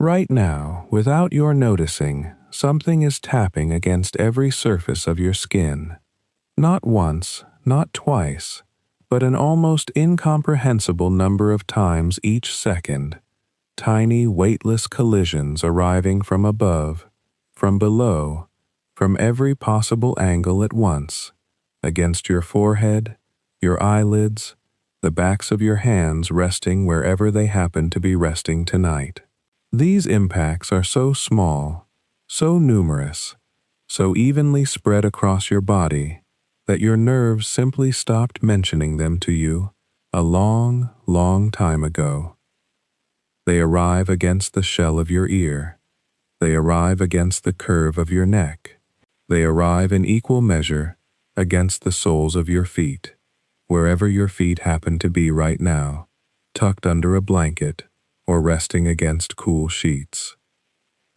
Right now, without your noticing, something is tapping against every surface of your skin. Not once, not twice, but an almost incomprehensible number of times each second. Tiny, weightless collisions arriving from above, from below, from every possible angle at once, against your forehead, your eyelids, the backs of your hands resting wherever they happen to be resting tonight. These impacts are so small, so numerous, so evenly spread across your body that your nerves simply stopped mentioning them to you a long, long time ago. They arrive against the shell of your ear. They arrive against the curve of your neck. They arrive in equal measure against the soles of your feet, wherever your feet happen to be right now, tucked under a blanket or resting against cool sheets.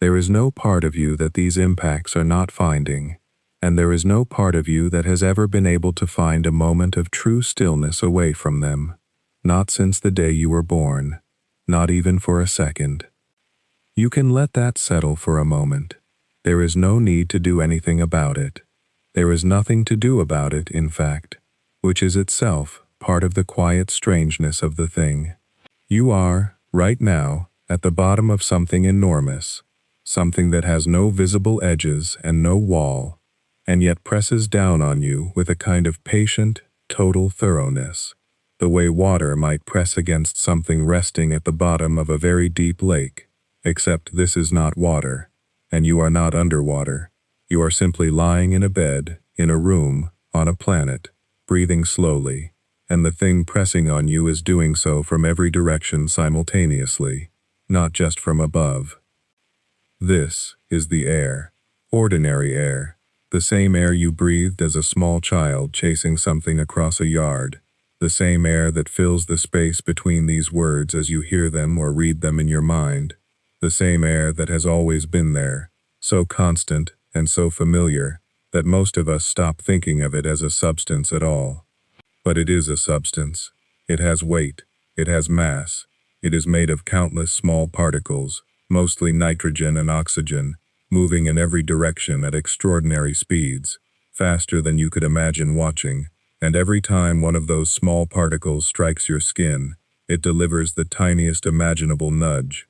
There is no part of you that these impacts are not finding, and there is no part of you that has ever been able to find a moment of true stillness away from them, not since the day you were born, not even for a second. You can let that settle for a moment. There is no need to do anything about it. There is nothing to do about it, in fact, which is itself part of the quiet strangeness of the thing. You are, right now, at the bottom of something enormous, something that has no visible edges and no wall, and yet presses down on you with a kind of patient, total thoroughness, the way water might press against something resting at the bottom of a very deep lake, except this is not water, and you are not underwater. You are simply lying in a bed, in a room, on a planet, breathing slowly, and the thing pressing on you is doing so from every direction simultaneously, not just from above. This is the air, ordinary air, the same air you breathed as a small child chasing something across a yard, the same air that fills the space between these words as you hear them or read them in your mind, the same air that has always been there, so constant and so familiar that most of us stop thinking of it as a substance at all. But it is a substance. It has weight. It has mass. It is made of countless small particles, mostly nitrogen and oxygen, moving in every direction at extraordinary speeds, faster than you could imagine watching, and every time one of those small particles strikes your skin, it delivers the tiniest imaginable nudge.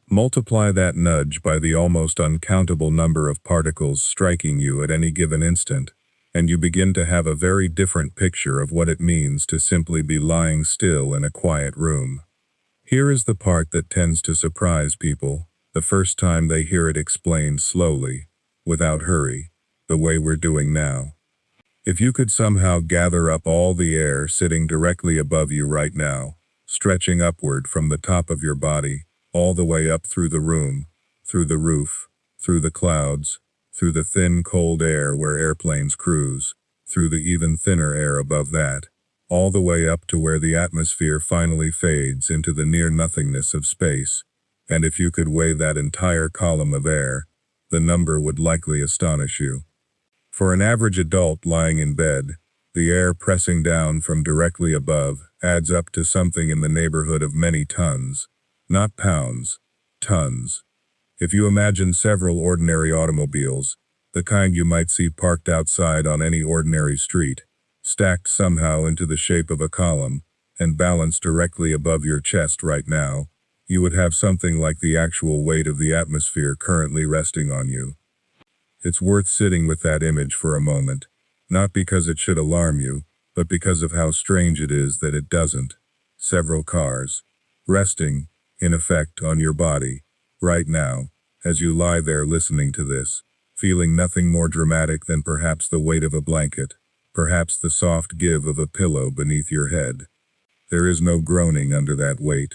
Multiply that nudge by the almost uncountable number of particles striking you at any given instant, and you begin to have a very different picture of what it means to simply be lying still in a quiet room. Here is the part that tends to surprise people, the first time they hear it explained slowly, without hurry, the way we're doing now. If you could somehow gather up all the air sitting directly above you right now, stretching upward from the top of your body, all the way up through the room, through the roof, through the clouds, through the thin cold air where airplanes cruise, through the even thinner air above that, all the way up to where the atmosphere finally fades into the near-nothingness of space, and if you could weigh that entire column of air, the number would likely astonish you. For an average adult lying in bed, the air pressing down from directly above adds up to something in the neighborhood of many tons, not pounds, tons. If you imagine several ordinary automobiles, the kind you might see parked outside on any ordinary street, stacked somehow into the shape of a column, and balanced directly above your chest right now, you would have something like the actual weight of the atmosphere currently resting on you. It's worth sitting with that image for a moment, not because it should alarm you, but because of how strange it is that it doesn't. Several cars, resting, in effect, on your body, right now, as you lie there listening to this, feeling nothing more dramatic than perhaps the weight of a blanket, perhaps the soft give of a pillow beneath your head. There is no groaning under that weight.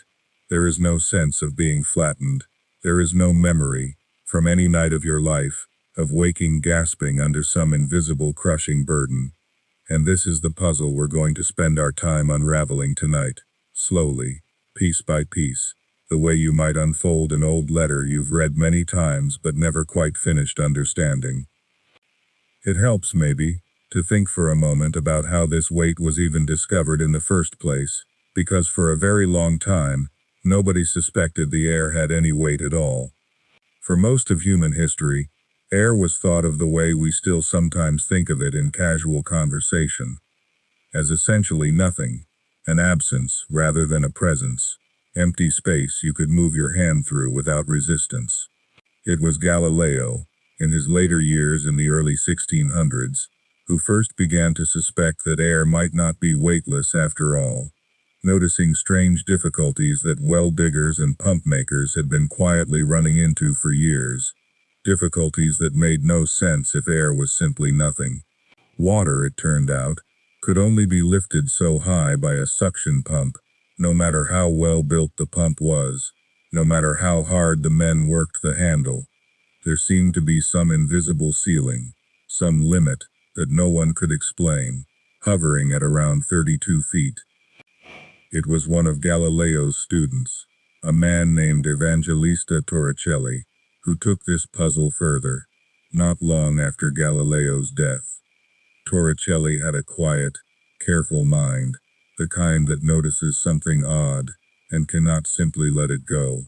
There is no sense of being flattened. There is no memory, from any night of your life, of waking gasping under some invisible crushing burden. And this is the puzzle we're going to spend our time unraveling tonight, slowly, piece by piece, the way you might unfold an old letter you've read many times but never quite finished understanding. It helps, maybe, to think for a moment about how this weight was even discovered in the first place, because for a very long time, Nobody suspected the air had any weight at all. For most of human history, air was thought of the way we still sometimes think of it in casual conversation, as essentially nothing, an absence rather than a presence, empty space you could move your hand through without resistance. It was Galileo, in his later years in the early 1600s, who first began to suspect that air might not be weightless after all, noticing strange difficulties that well diggers and pump makers had been quietly running into for years, difficulties that made no sense if air was simply nothing. Water, it turned out, could only be lifted so high by a suction pump, no matter how well built the pump was, no matter how hard the men worked the handle. There seemed to be some invisible ceiling, some limit that no one could explain, hovering at around 32 feet. It was one of Galileo's students, a man named Evangelista Torricelli, who took this puzzle further, not long after Galileo's death. Torricelli had a quiet, careful mind, the kind that notices something odd and cannot simply let it go.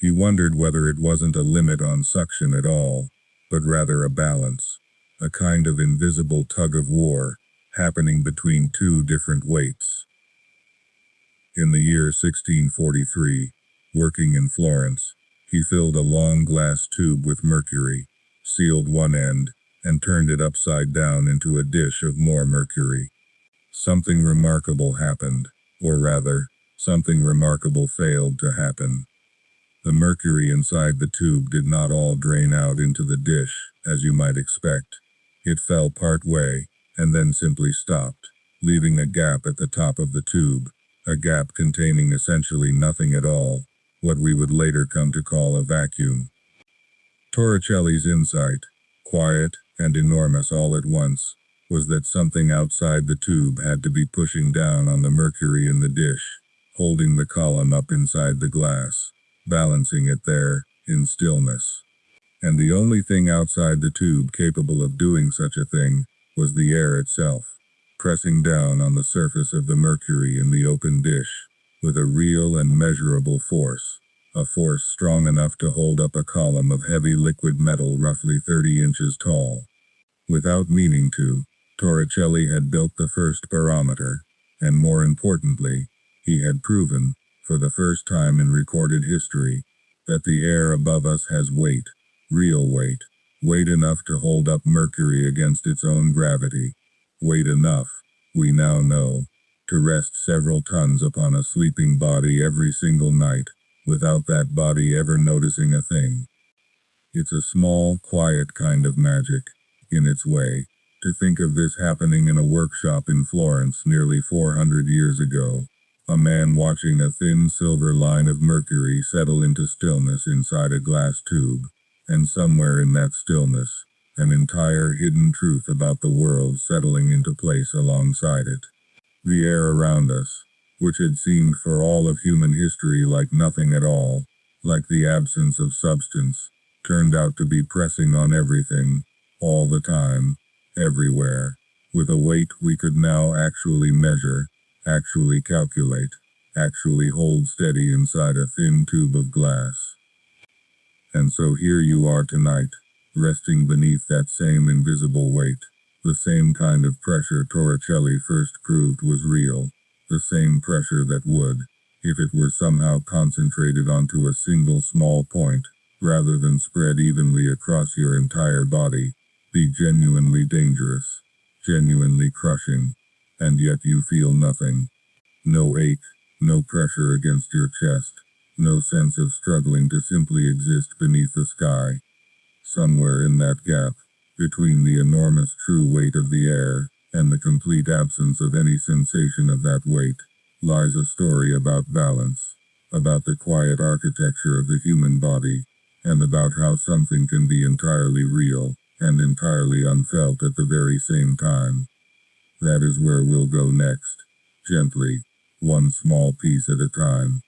He wondered whether it wasn't a limit on suction at all, but rather a balance, a kind of invisible tug-of-war happening between two different weights. In the year 1643, working in Florence, he filled a long glass tube with mercury, sealed one end, and turned it upside down into a dish of more mercury. Something remarkable happened, or rather, something remarkable failed to happen. The mercury inside the tube did not all drain out into the dish, as you might expect. It fell part way, and then simply stopped, leaving a gap at the top of the tube, a gap containing essentially nothing at all, what we would later come to call a vacuum. Torricelli's insight, quiet and enormous all at once, was that something outside the tube had to be pushing down on the mercury in the dish, holding the column up inside the glass, balancing it there, in stillness. And the only thing outside the tube capable of doing such a thing was the air itself, pressing down on the surface of the mercury in the open dish, with a real and measurable force, a force strong enough to hold up a column of heavy liquid metal roughly 30 inches tall. Without meaning to, Torricelli had built the first barometer, and more importantly, he had proven, for the first time in recorded history, that the air above us has weight, real weight, weight enough to hold up mercury against its own gravity, weight enough, we now know, to rest several tons upon a sleeping body every single night, without that body ever noticing a thing. It's a small, quiet kind of magic, in its way, to think of this happening in a workshop in Florence nearly 400 years ago, a man watching a thin silver line of mercury settle into stillness inside a glass tube, and somewhere in that stillness, an entire hidden truth about the world settling into place alongside it. The air around us, which had seemed for all of human history like nothing at all, like the absence of substance, turned out to be pressing on everything, all the time, everywhere, with a weight we could now actually measure, actually calculate, actually hold steady inside a thin tube of glass. And so here you are tonight, resting beneath that same invisible weight, the same kind of pressure Torricelli first proved was real, the same pressure that would, if it were somehow concentrated onto a single small point, rather than spread evenly across your entire body, be genuinely dangerous, genuinely crushing, and yet you feel nothing. No ache, no pressure against your chest, no sense of struggling to simply exist beneath the sky. Somewhere in that gap, between the enormous true weight of the air and the complete absence of any sensation of that weight, lies a story about balance, about the quiet architecture of the human body, and about how something can be entirely real and entirely unfelt at the very same time. That is where we'll go next, gently, one small piece at a time.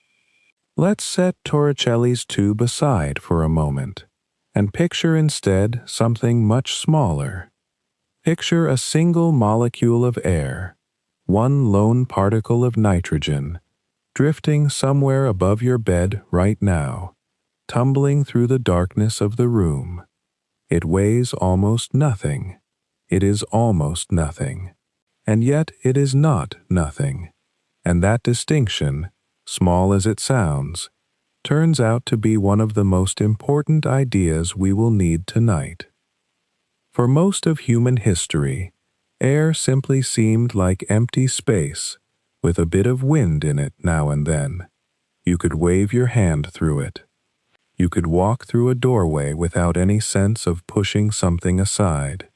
Let's set Torricelli's tube aside for a moment, and picture instead something much smaller. Picture a single molecule of air, one lone particle of nitrogen, drifting somewhere above your bed right now, tumbling through the darkness of the room. It weighs almost nothing. It is almost nothing. And yet it is not nothing. And that distinction, small as it sounds, turns out to be one of the most important ideas we will need tonight. For most of human history, air simply seemed like empty space, with a bit of wind in it now and then. You could wave your hand through it. You could walk through a doorway without any sense of pushing something aside.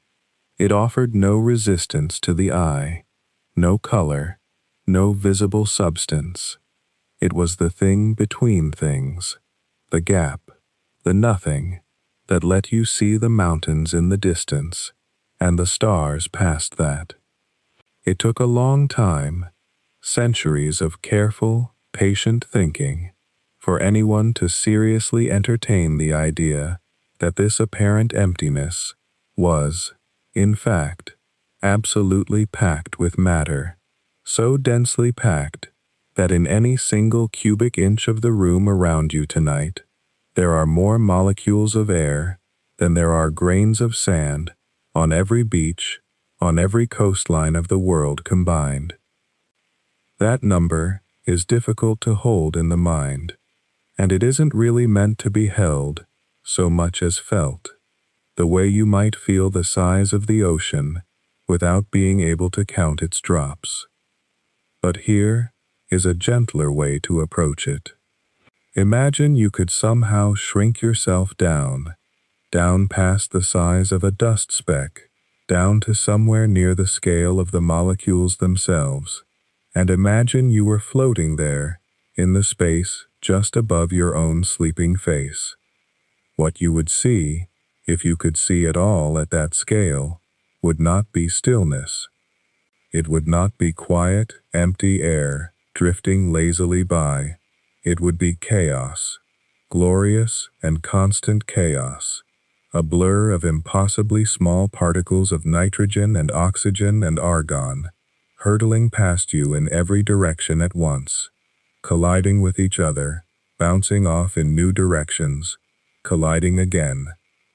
It offered no resistance to the eye, no color, no visible substance. It was the thing between things, the gap, the nothing, that let you see the mountains in the distance, and the stars past that. It took a long time, centuries of careful, patient thinking, for anyone to seriously entertain the idea that this apparent emptiness was, in fact, absolutely packed with matter, so densely packed that in any single cubic inch of the room around you tonight, there are more molecules of air than there are grains of sand on every beach, on every coastline of the world combined. That number is difficult to hold in the mind, and it isn't really meant to be held so much as felt, the way you might feel the size of the ocean without being able to count its drops. But here is a gentler way to approach it. Imagine you could somehow shrink yourself down past the size of a dust speck, down to somewhere near the scale of the molecules themselves, and imagine you were floating there in the space just above your own sleeping face. What you would see, if you could see at all at that scale, would not be stillness. It would not be quiet, empty air drifting lazily by. It would be chaos, glorious and constant chaos, a blur of impossibly small particles of nitrogen and oxygen and argon, hurtling past you in every direction at once, colliding with each other, bouncing off in new directions, colliding again,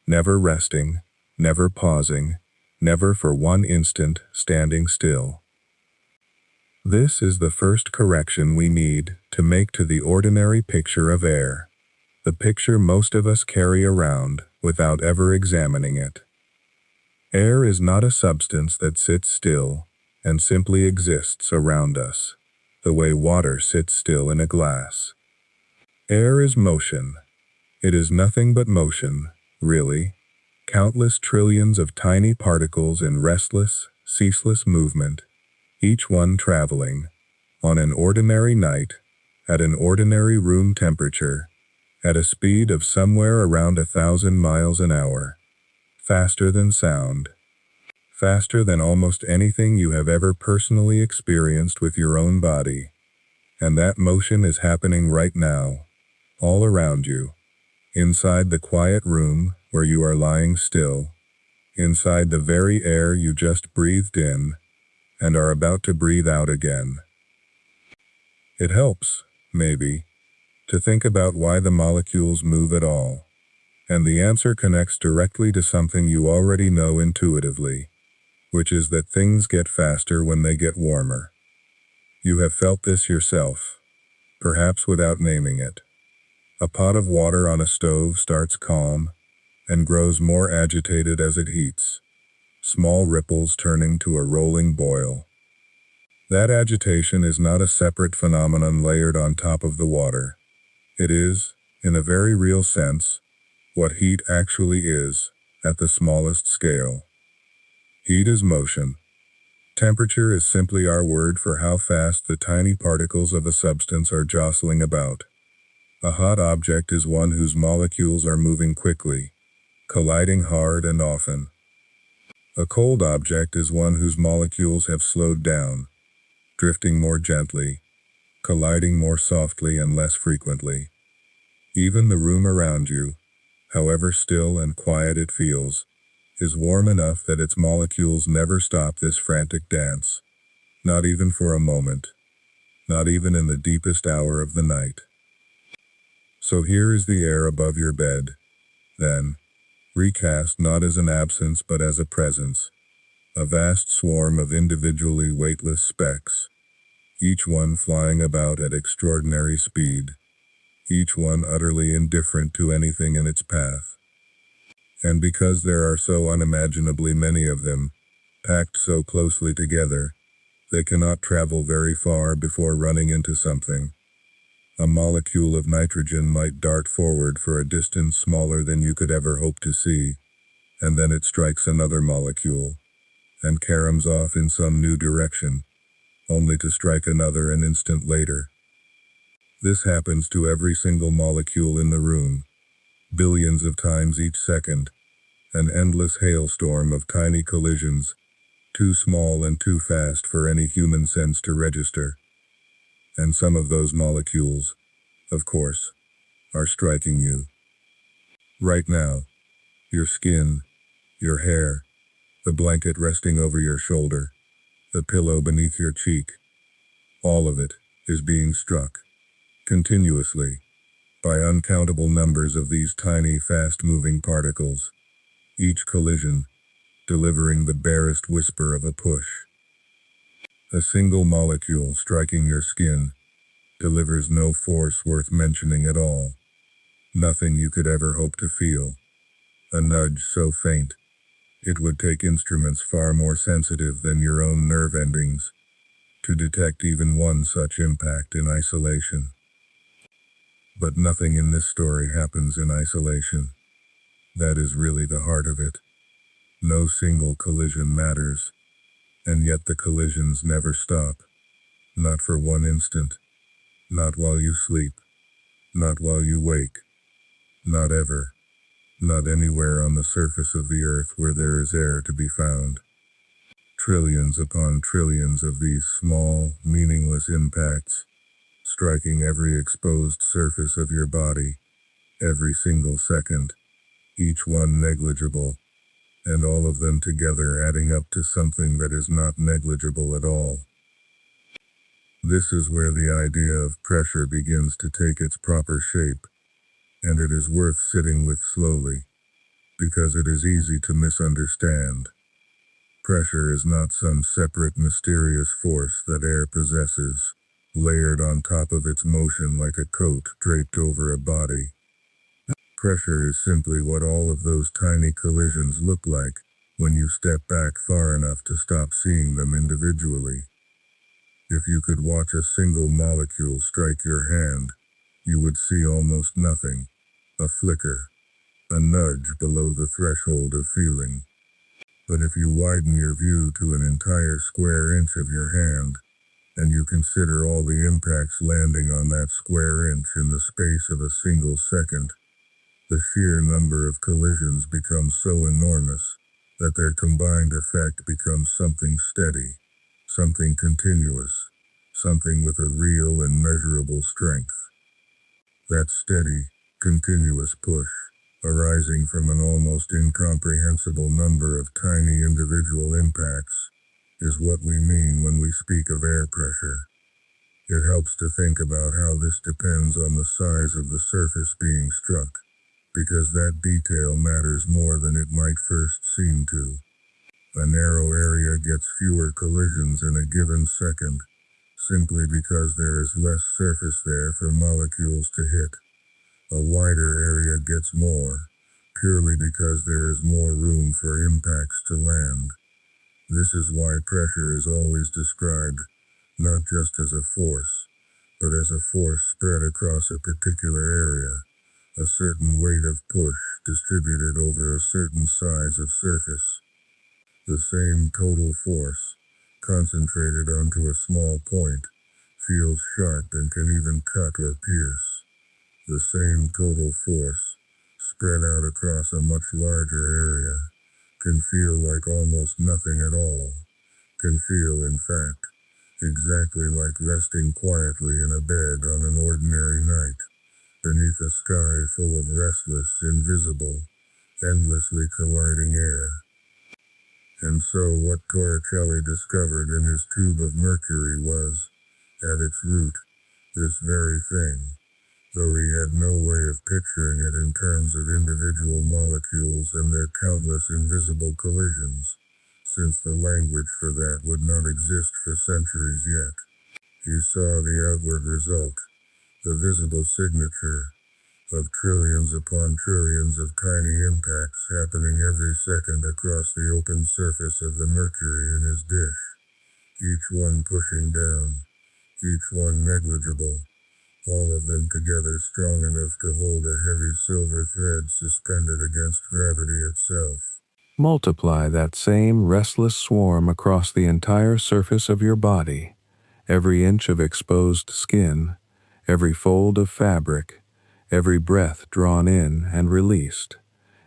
never resting, never pausing, never for one instant standing still. This is the first correction we need to make to the ordinary picture of air, the picture most of us carry around without ever examining it. Air is not a substance that sits still and simply exists around us, the way water sits still in a glass. Air is motion. It is nothing but motion, really. Countless trillions of tiny particles in restless, ceaseless movement, each one traveling, on an ordinary night, at an ordinary room temperature, at a speed of somewhere around 1,000 miles an hour, faster than sound, faster than almost anything you have ever personally experienced with your own body. And that motion is happening right now, all around you, inside the quiet room where you are lying still, inside the very air you just breathed in and are about to breathe out again. It helps, maybe, to think about why the molecules move at all, and the answer connects directly to something you already know intuitively, which is that things get faster when they get warmer. You have felt this yourself, perhaps without naming it. A pot of water on a stove starts calm and grows more agitated as it heats, small ripples turning to a rolling boil. That agitation is not a separate phenomenon layered on top of the water. It is, in a very real sense, what heat actually is, at the smallest scale. Heat is motion. Temperature is simply our word for how fast the tiny particles of a substance are jostling about. A hot object is one whose molecules are moving quickly, colliding hard and often. A cold object is one whose molecules have slowed down, drifting more gently, colliding more softly and less frequently. Even the room around you, however still and quiet it feels, is warm enough that its molecules never stop this frantic dance, not even for a moment, not even in the deepest hour of the night. So here is the air above your bed, then, recast not as an absence but as a presence, a vast swarm of individually weightless specks, each one flying about at extraordinary speed, each one utterly indifferent to anything in its path. And because there are so unimaginably many of them, packed so closely together, they cannot travel very far before running into something. A molecule of nitrogen might dart forward for a distance smaller than you could ever hope to see, and then it strikes another molecule, and caroms off in some new direction, only to strike another an instant later. This happens to every single molecule in the room, billions of times each second, an endless hailstorm of tiny collisions, too small and too fast for any human sense to register. And some of those molecules, of course, are striking you. Right now, your skin, your hair, the blanket resting over your shoulder, the pillow beneath your cheek, all of it is being struck, continuously, by uncountable numbers of these tiny, fast-moving particles, each collision delivering the barest whisper of a push. A single molecule striking your skin delivers no force worth mentioning at all, nothing you could ever hope to feel, a nudge so faint it would take instruments far more sensitive than your own nerve endings to detect even one such impact in isolation. But nothing in this story happens in isolation. That is really the heart of it. No single collision matters, and yet the collisions never stop. Not for one instant. Not while you sleep. Not while you wake. Not ever. Not anywhere on the surface of the earth where there is air to be found. Trillions upon trillions of these small, meaningless impacts, striking every exposed surface of your body, every single second, each one negligible, and all of them together adding up to something that is not negligible at all. This is where the idea of pressure begins to take its proper shape, and it is worth sitting with slowly, because it is easy to misunderstand. Pressure is not some separate mysterious force that air possesses, layered on top of its motion like a coat draped over a body. Pressure is simply what all of those tiny collisions look like when you step back far enough to stop seeing them individually. If you could watch a single molecule strike your hand, you would see almost nothing, a flicker, a nudge below the threshold of feeling. But if you widen your view to an entire square inch of your hand, and you consider all the impacts landing on that square inch in the space of a single second, the sheer number of collisions becomes so enormous that their combined effect becomes something steady, something continuous, something with a real and measurable strength. That steady, continuous push, arising from an almost incomprehensible number of tiny individual impacts, is what we mean when we speak of air pressure. It helps to think about how this depends on the size of the surface being struck, because that detail matters more than it might first seem to. A narrow area gets fewer collisions in a given second, simply because there is less surface there for molecules to hit. A wider area gets more, purely because there is more room for impacts to land. This is why pressure is always described not just as a force, but as a force spread across a particular area, a certain weight of push distributed over a certain size of surface. The same total force, concentrated onto a small point, feels sharp and can even cut or pierce. The same total force, spread out across a much larger area, can feel like almost nothing at all, can feel, in fact, exactly like resting quietly in a bed on an ordinary night, beneath a sky full of restless, invisible, endlessly colliding air. And so what Torricelli discovered in his tube of mercury was, At its root, this very thing, though he had no way of picturing it in terms of individual molecules and their countless invisible collisions, since the language for that would not exist for centuries yet. He saw the outward result, the visible signature, of trillions upon trillions of tiny impacts happening every second across the open surface of the mercury in his dish, each one pushing down, each one negligible, all of them together strong enough to hold a heavy silver thread suspended against gravity itself. Multiply that same restless swarm across the entire surface of your body, every inch of exposed skin, every fold of fabric, every breath drawn in and released,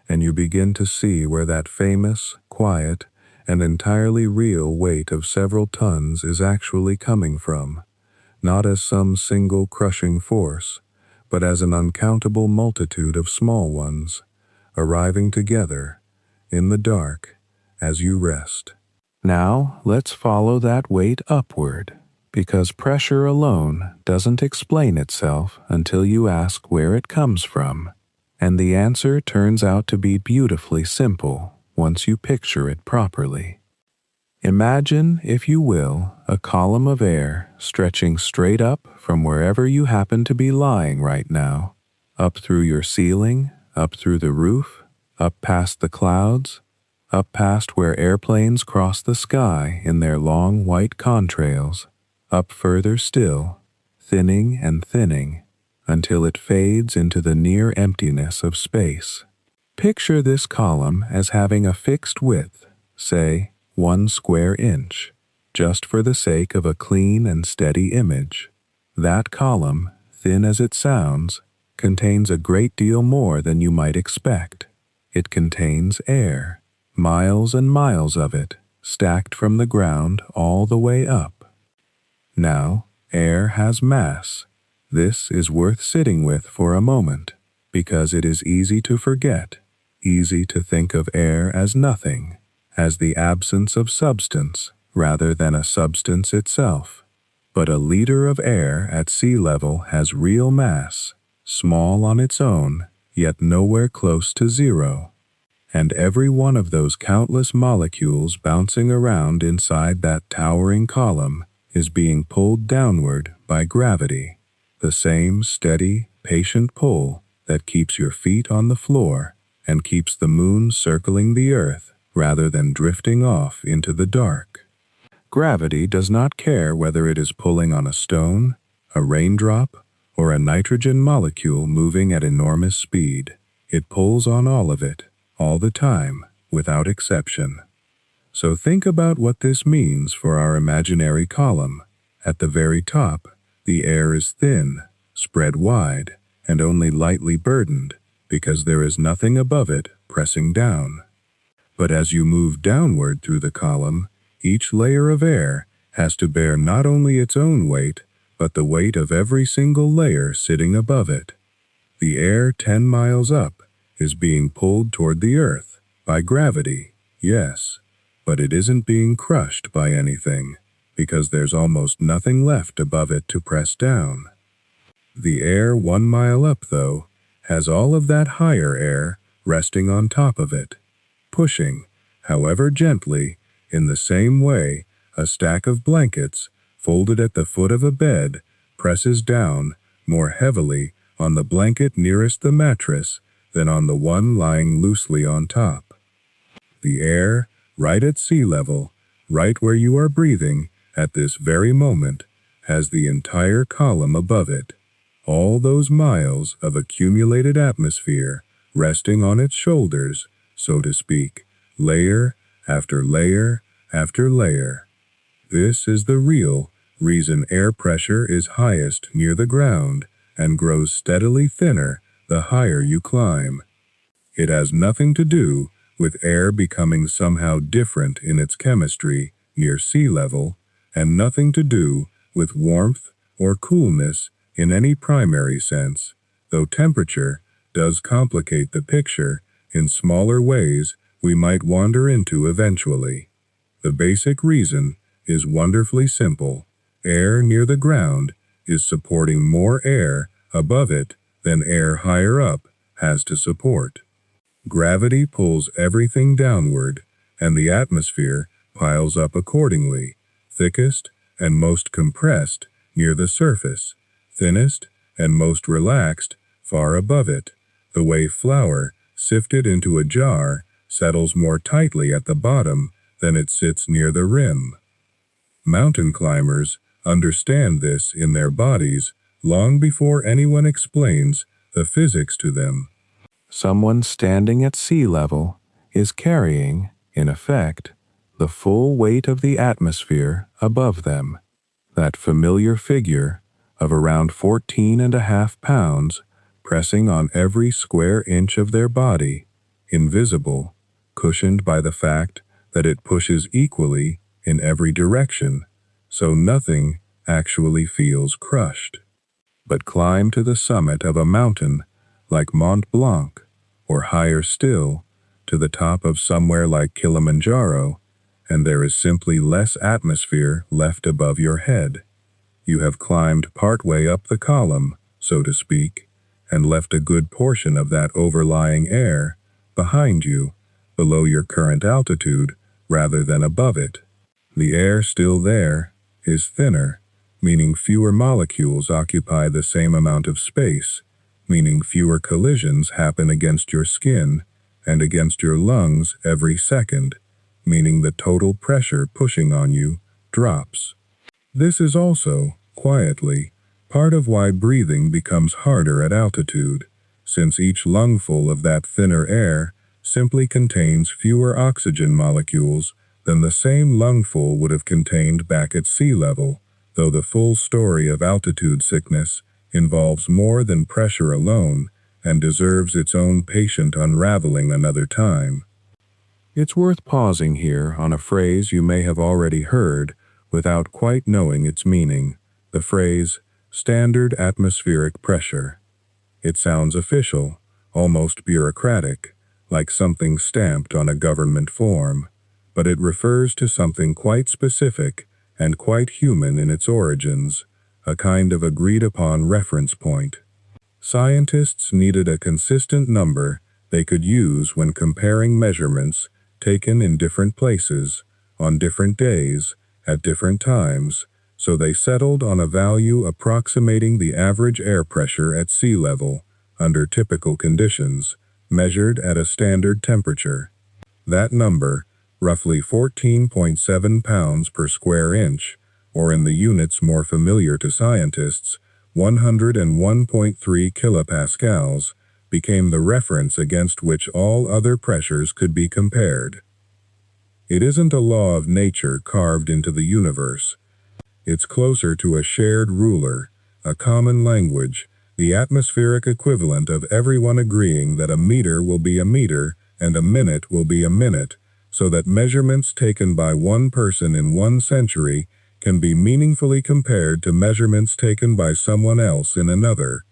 and you begin to see where that famous, quiet, and entirely real weight of several tons is actually coming from, not as some single crushing force, but as an uncountable multitude of small ones, arriving together, in the dark, as you rest. Now let's follow that weight upward, because pressure alone doesn't explain itself until you ask where it comes from, and the answer turns out to be beautifully simple once you picture it properly. Imagine, if you will, a column of air stretching straight up from wherever you happen to be lying right now, up through your ceiling, up through the roof, up past the clouds, up past where airplanes cross the sky in their long white contrails, up further still, thinning and thinning, until it fades into the near emptiness of space. Picture this column as having a fixed width, say 1 square inch, just for the sake of a clean and steady image. That column, thin as it sounds, contains a great deal more than you might expect. It contains air, miles and miles of it, stacked from the ground all the way up. Now, air has mass. This is worth sitting with for a moment, because it is easy to forget, easy to think of air as nothing, as the absence of substance rather than a substance itself. But a liter of air at sea level has real mass, small on its own, yet nowhere close to zero. And every one of those countless molecules bouncing around inside that towering column is being pulled downward by gravity, the same steady, patient pull that keeps your feet on the floor and keeps the moon circling the earth rather than drifting off into the dark. Gravity does not care whether it is pulling on a stone, a raindrop, or a nitrogen molecule moving at enormous speed. It pulls on all of it, all the time, without exception. So think about what this means for our imaginary column. At the very top, the air is thin, spread wide, and only lightly burdened, because there is nothing above it pressing down. But as you move downward through the column, each layer of air has to bear not only its own weight, but the weight of every single layer sitting above it. The air 10 miles up is being pulled toward the earth by gravity, yes, but it isn't being crushed by anything, because there's almost nothing left above it to press down. The air 1 mile up, though, has all of that higher air resting on top of it, pushing, however gently, in the same way a stack of blankets folded at the foot of a bed presses down more heavily on the blanket nearest the mattress than on the one lying loosely on top. The air, right at sea level, right where you are breathing at this very moment, has the entire column above it, all those miles of accumulated atmosphere resting on its shoulders, so to speak, layer after layer after layer. This is the real reason air pressure is highest near the ground and grows steadily thinner the higher you climb. It has nothing to do with air becoming somehow different in its chemistry near sea level, and nothing to do with warmth or coolness in any primary sense, though temperature does complicate the picture in smaller ways we might wander into eventually. The basic reason is wonderfully simple, Air near the ground is supporting more air above it than air higher up has to support. Gravity pulls everything downward, and the atmosphere piles up accordingly, thickest and most compressed near the surface, thinnest and most relaxed far above it. The way flour sifted into a jar settles more tightly at the bottom than it sits near the rim. Mountain climbers understand this in their bodies long before anyone explains the physics to them. Someone standing at sea level is carrying, in effect, the full weight of the atmosphere above them. That familiar figure of around 14.5 pounds pressing on every square inch of their body, invisible, cushioned by the fact that it pushes equally in every direction, so nothing actually feels crushed. But climb to the summit of a mountain like Mont Blanc, or higher still, to the top of somewhere like Kilimanjaro, and there is simply less atmosphere left above your head. You have climbed partway up the column, so to speak, and left a good portion of that overlying air behind you, below your current altitude, rather than above it. The air still there is thinner, meaning fewer molecules occupy the same amount of space, meaning fewer collisions happen against your skin and against your lungs every second, meaning the total pressure pushing on you drops. This is also, quietly, part of why breathing becomes harder at altitude, since each lungful of that thinner air simply contains fewer oxygen molecules than the same lungful would have contained back at sea level, though the full story of altitude sickness involves more than pressure alone and deserves its own patient unraveling another time. It's worth pausing here on a phrase you may have already heard without quite knowing its meaning, the phrase, standard atmospheric pressure. It sounds official, almost bureaucratic, like something stamped on a government form, but it refers to something quite specific and quite human in its origins, a kind of agreed-upon reference point. Scientists needed a consistent number they could use when comparing measurements taken in different places, on different days, at different times, so they settled on a value approximating the average air pressure at sea level, under typical conditions, measured at a standard temperature. That number, roughly 14.7 pounds per square inch, or in the units more familiar to scientists, 101.3 kilopascals, became the reference against which all other pressures could be compared. It isn't a law of nature carved into the universe. It's closer to a shared ruler, a common language, the atmospheric equivalent of everyone agreeing that a meter will be a meter and a minute will be a minute, so that measurements taken by one person in one century can be meaningfully compared to measurements taken by someone else in another.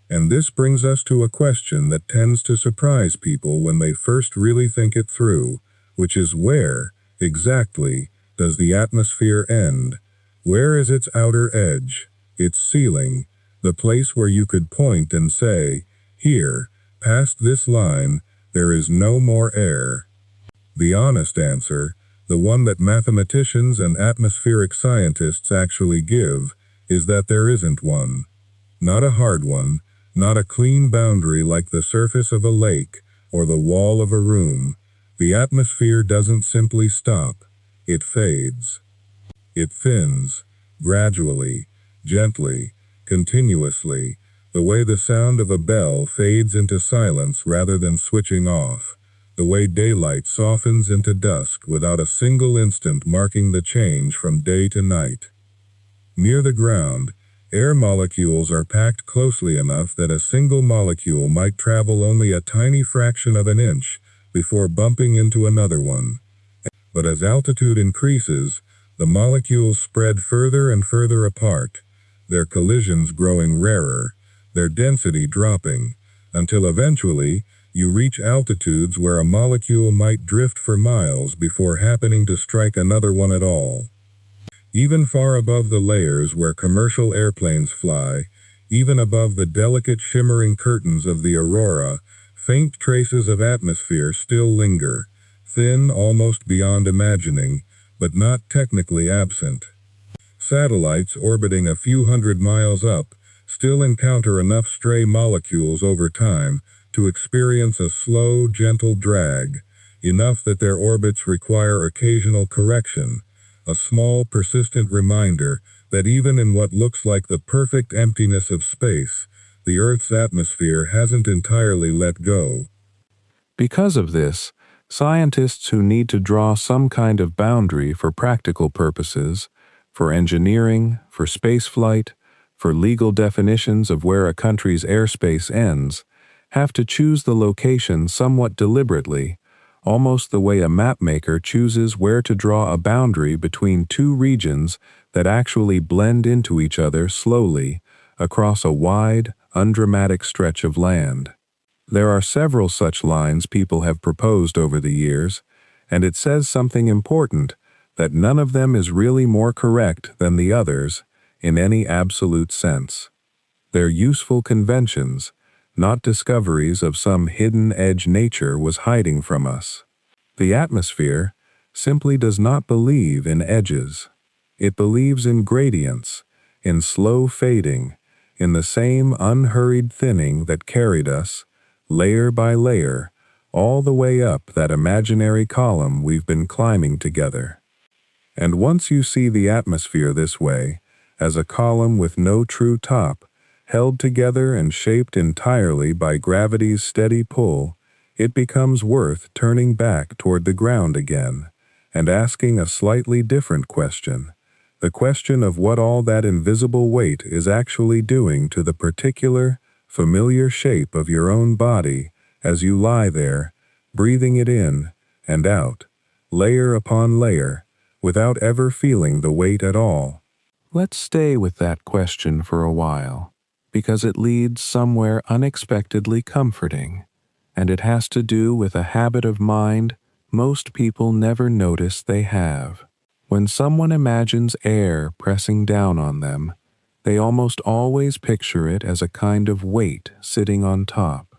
And this brings us to a question that tends to surprise people when they first really think it through, which is where, exactly, does the atmosphere end? Where is its outer edge, its ceiling, the place where you could point and say, here, past this line, there is no more air? The honest answer, the one that mathematicians and atmospheric scientists actually give, is that there isn't one. Not a hard one, not a clean boundary like the surface of a lake or the wall of a room. The atmosphere doesn't simply stop, it fades. It thins, gradually, gently, continuously, the way the sound of a bell fades into silence rather than switching off, the way daylight softens into dusk without a single instant marking the change from day to night. Near the ground, air molecules are packed closely enough that a single molecule might travel only a tiny fraction of an inch before bumping into another one. But as altitude increases, the molecules spread further and further apart, their collisions growing rarer, their density dropping, until eventually you reach altitudes where a molecule might drift for miles before happening to strike another one at all. Even far above the layers where commercial airplanes fly, even above the delicate shimmering curtains of the aurora, faint traces of atmosphere still linger, thin almost beyond imagining, but not technically absent. Satellites orbiting a few hundred miles up still encounter enough stray molecules over time to experience a slow, gentle drag, enough that their orbits require occasional correction, a small, persistent reminder that even in what looks like the perfect emptiness of space, the Earth's atmosphere hasn't entirely let go. Because of this, scientists who need to draw some kind of boundary for practical purposes, for engineering, for spaceflight, for legal definitions of where a country's airspace ends, have to choose the location somewhat deliberately, almost the way a mapmaker chooses where to draw a boundary between two regions that actually blend into each other slowly across a wide, undramatic stretch of land. There are several such lines people have proposed over the years, and it says something important, that none of them is really more correct than the others in any absolute sense. They're useful conventions, not discoveries of some hidden edge nature was hiding from us. The atmosphere simply does not believe in edges. It believes in gradients, in slow fading, in the same unhurried thinning that carried us, layer by layer, all the way up that imaginary column we've been climbing together. And once you see the atmosphere this way, as a column with no true top, held together and shaped entirely by gravity's steady pull, it becomes worth turning back toward the ground again and asking a slightly different question, the question of what all that invisible weight is actually doing to the particular, familiar shape of your own body as you lie there, breathing it in and out, layer upon layer, without ever feeling the weight at all. Let's stay with that question for a while, because it leads somewhere unexpectedly comforting, and it has to do with a habit of mind most people never notice they have. When someone imagines air pressing down on them, they almost always picture it as a kind of weight sitting on top,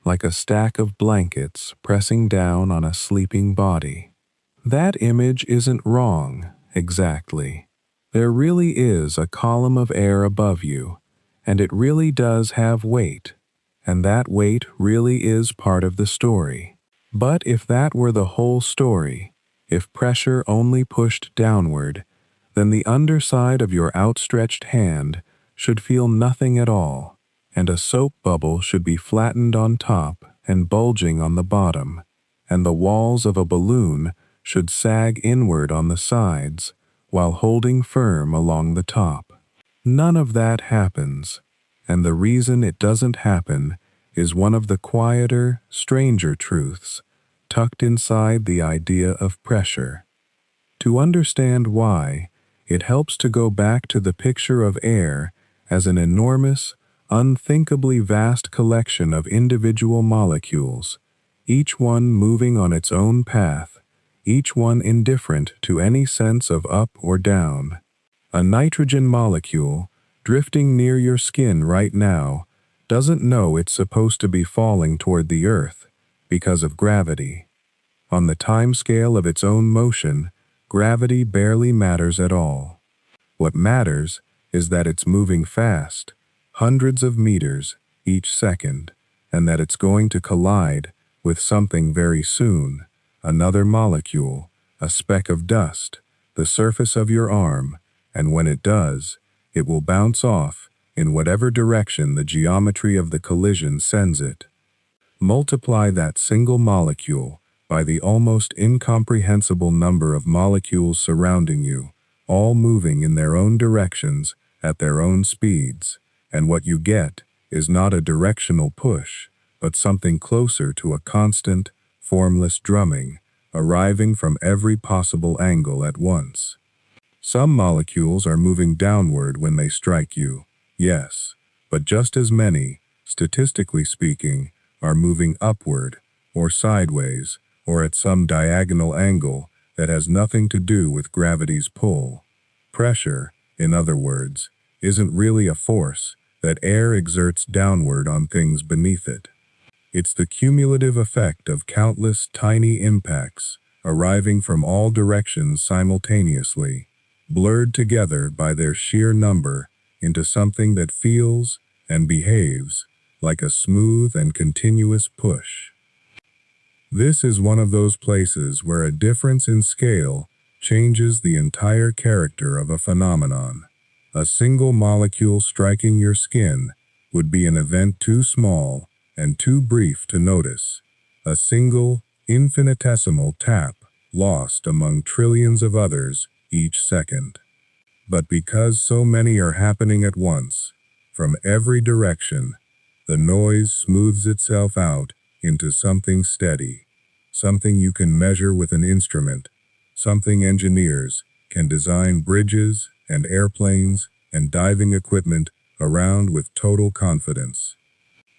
like a stack of blankets pressing down on a sleeping body. That image isn't wrong, exactly. There really is a column of air above you, and it really does have weight, and that weight really is part of the story. But if that were the whole story, if pressure only pushed downward, then the underside of your outstretched hand should feel nothing at all, and a soap bubble should be flattened on top and bulging on the bottom, and the walls of a balloon should sag inward on the sides while holding firm along the top. None of that happens, and the reason it doesn't happen is one of the quieter, stranger truths tucked inside the idea of pressure. To understand why, it helps to go back to the picture of air as an enormous, unthinkably vast collection of individual molecules, each one moving on its own path, each one indifferent to any sense of up or down. A nitrogen molecule, drifting near your skin right now, doesn't know it's supposed to be falling toward the earth because of gravity. On the time scale of its own motion, gravity barely matters at all. What matters is that it's moving fast, hundreds of meters each second, and that it's going to collide with something very soon, another molecule, a speck of dust, the surface of your arm, and when it does, it will bounce off in whatever direction the geometry of the collision sends it. Multiply that single molecule by the almost incomprehensible number of molecules surrounding you, all moving in their own directions at their own speeds, and what you get is not a directional push, but something closer to a constant, formless drumming, arriving from every possible angle at once. Some molecules are moving downward when they strike you, yes, but just as many, statistically speaking, are moving upward, or sideways, or at some diagonal angle that has nothing to do with gravity's pull. Pressure, in other words, isn't really a force that air exerts downward on things beneath it. It's the cumulative effect of countless tiny impacts arriving from all directions simultaneously, blurred together by their sheer number into something that feels and behaves like a smooth and continuous push. This is one of those places where a difference in scale changes the entire character of a phenomenon. A single molecule striking your skin would be an event too small and too brief to notice. A single, infinitesimal tap lost among trillions of others each second. But because so many are happening at once, from every direction, the noise smooths itself out into something steady, something you can measure with an instrument, something engineers can design bridges and airplanes and diving equipment around with total confidence.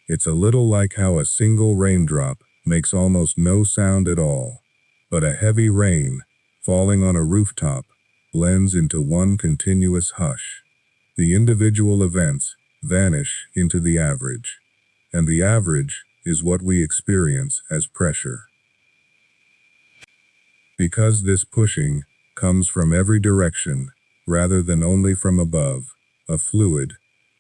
It's a little like how a single raindrop makes almost no sound at all, but a heavy rain falling on a rooftop blends into one continuous hush. The individual events vanish into the average, and the average is what we experience as pressure. Because this pushing comes from every direction rather than only from above, a fluid,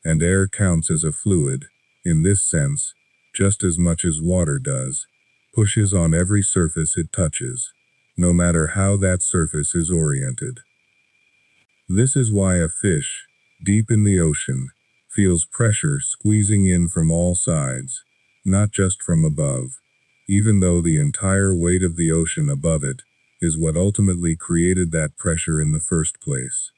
and air counts as a fluid, in this sense, just as much as water does, pushes on every surface it touches, no matter how that surface is oriented. This is why a fish, deep in the ocean, feels pressure squeezing in from all sides, not just from above, even though the entire weight of the ocean above it is what ultimately created that pressure in the first place.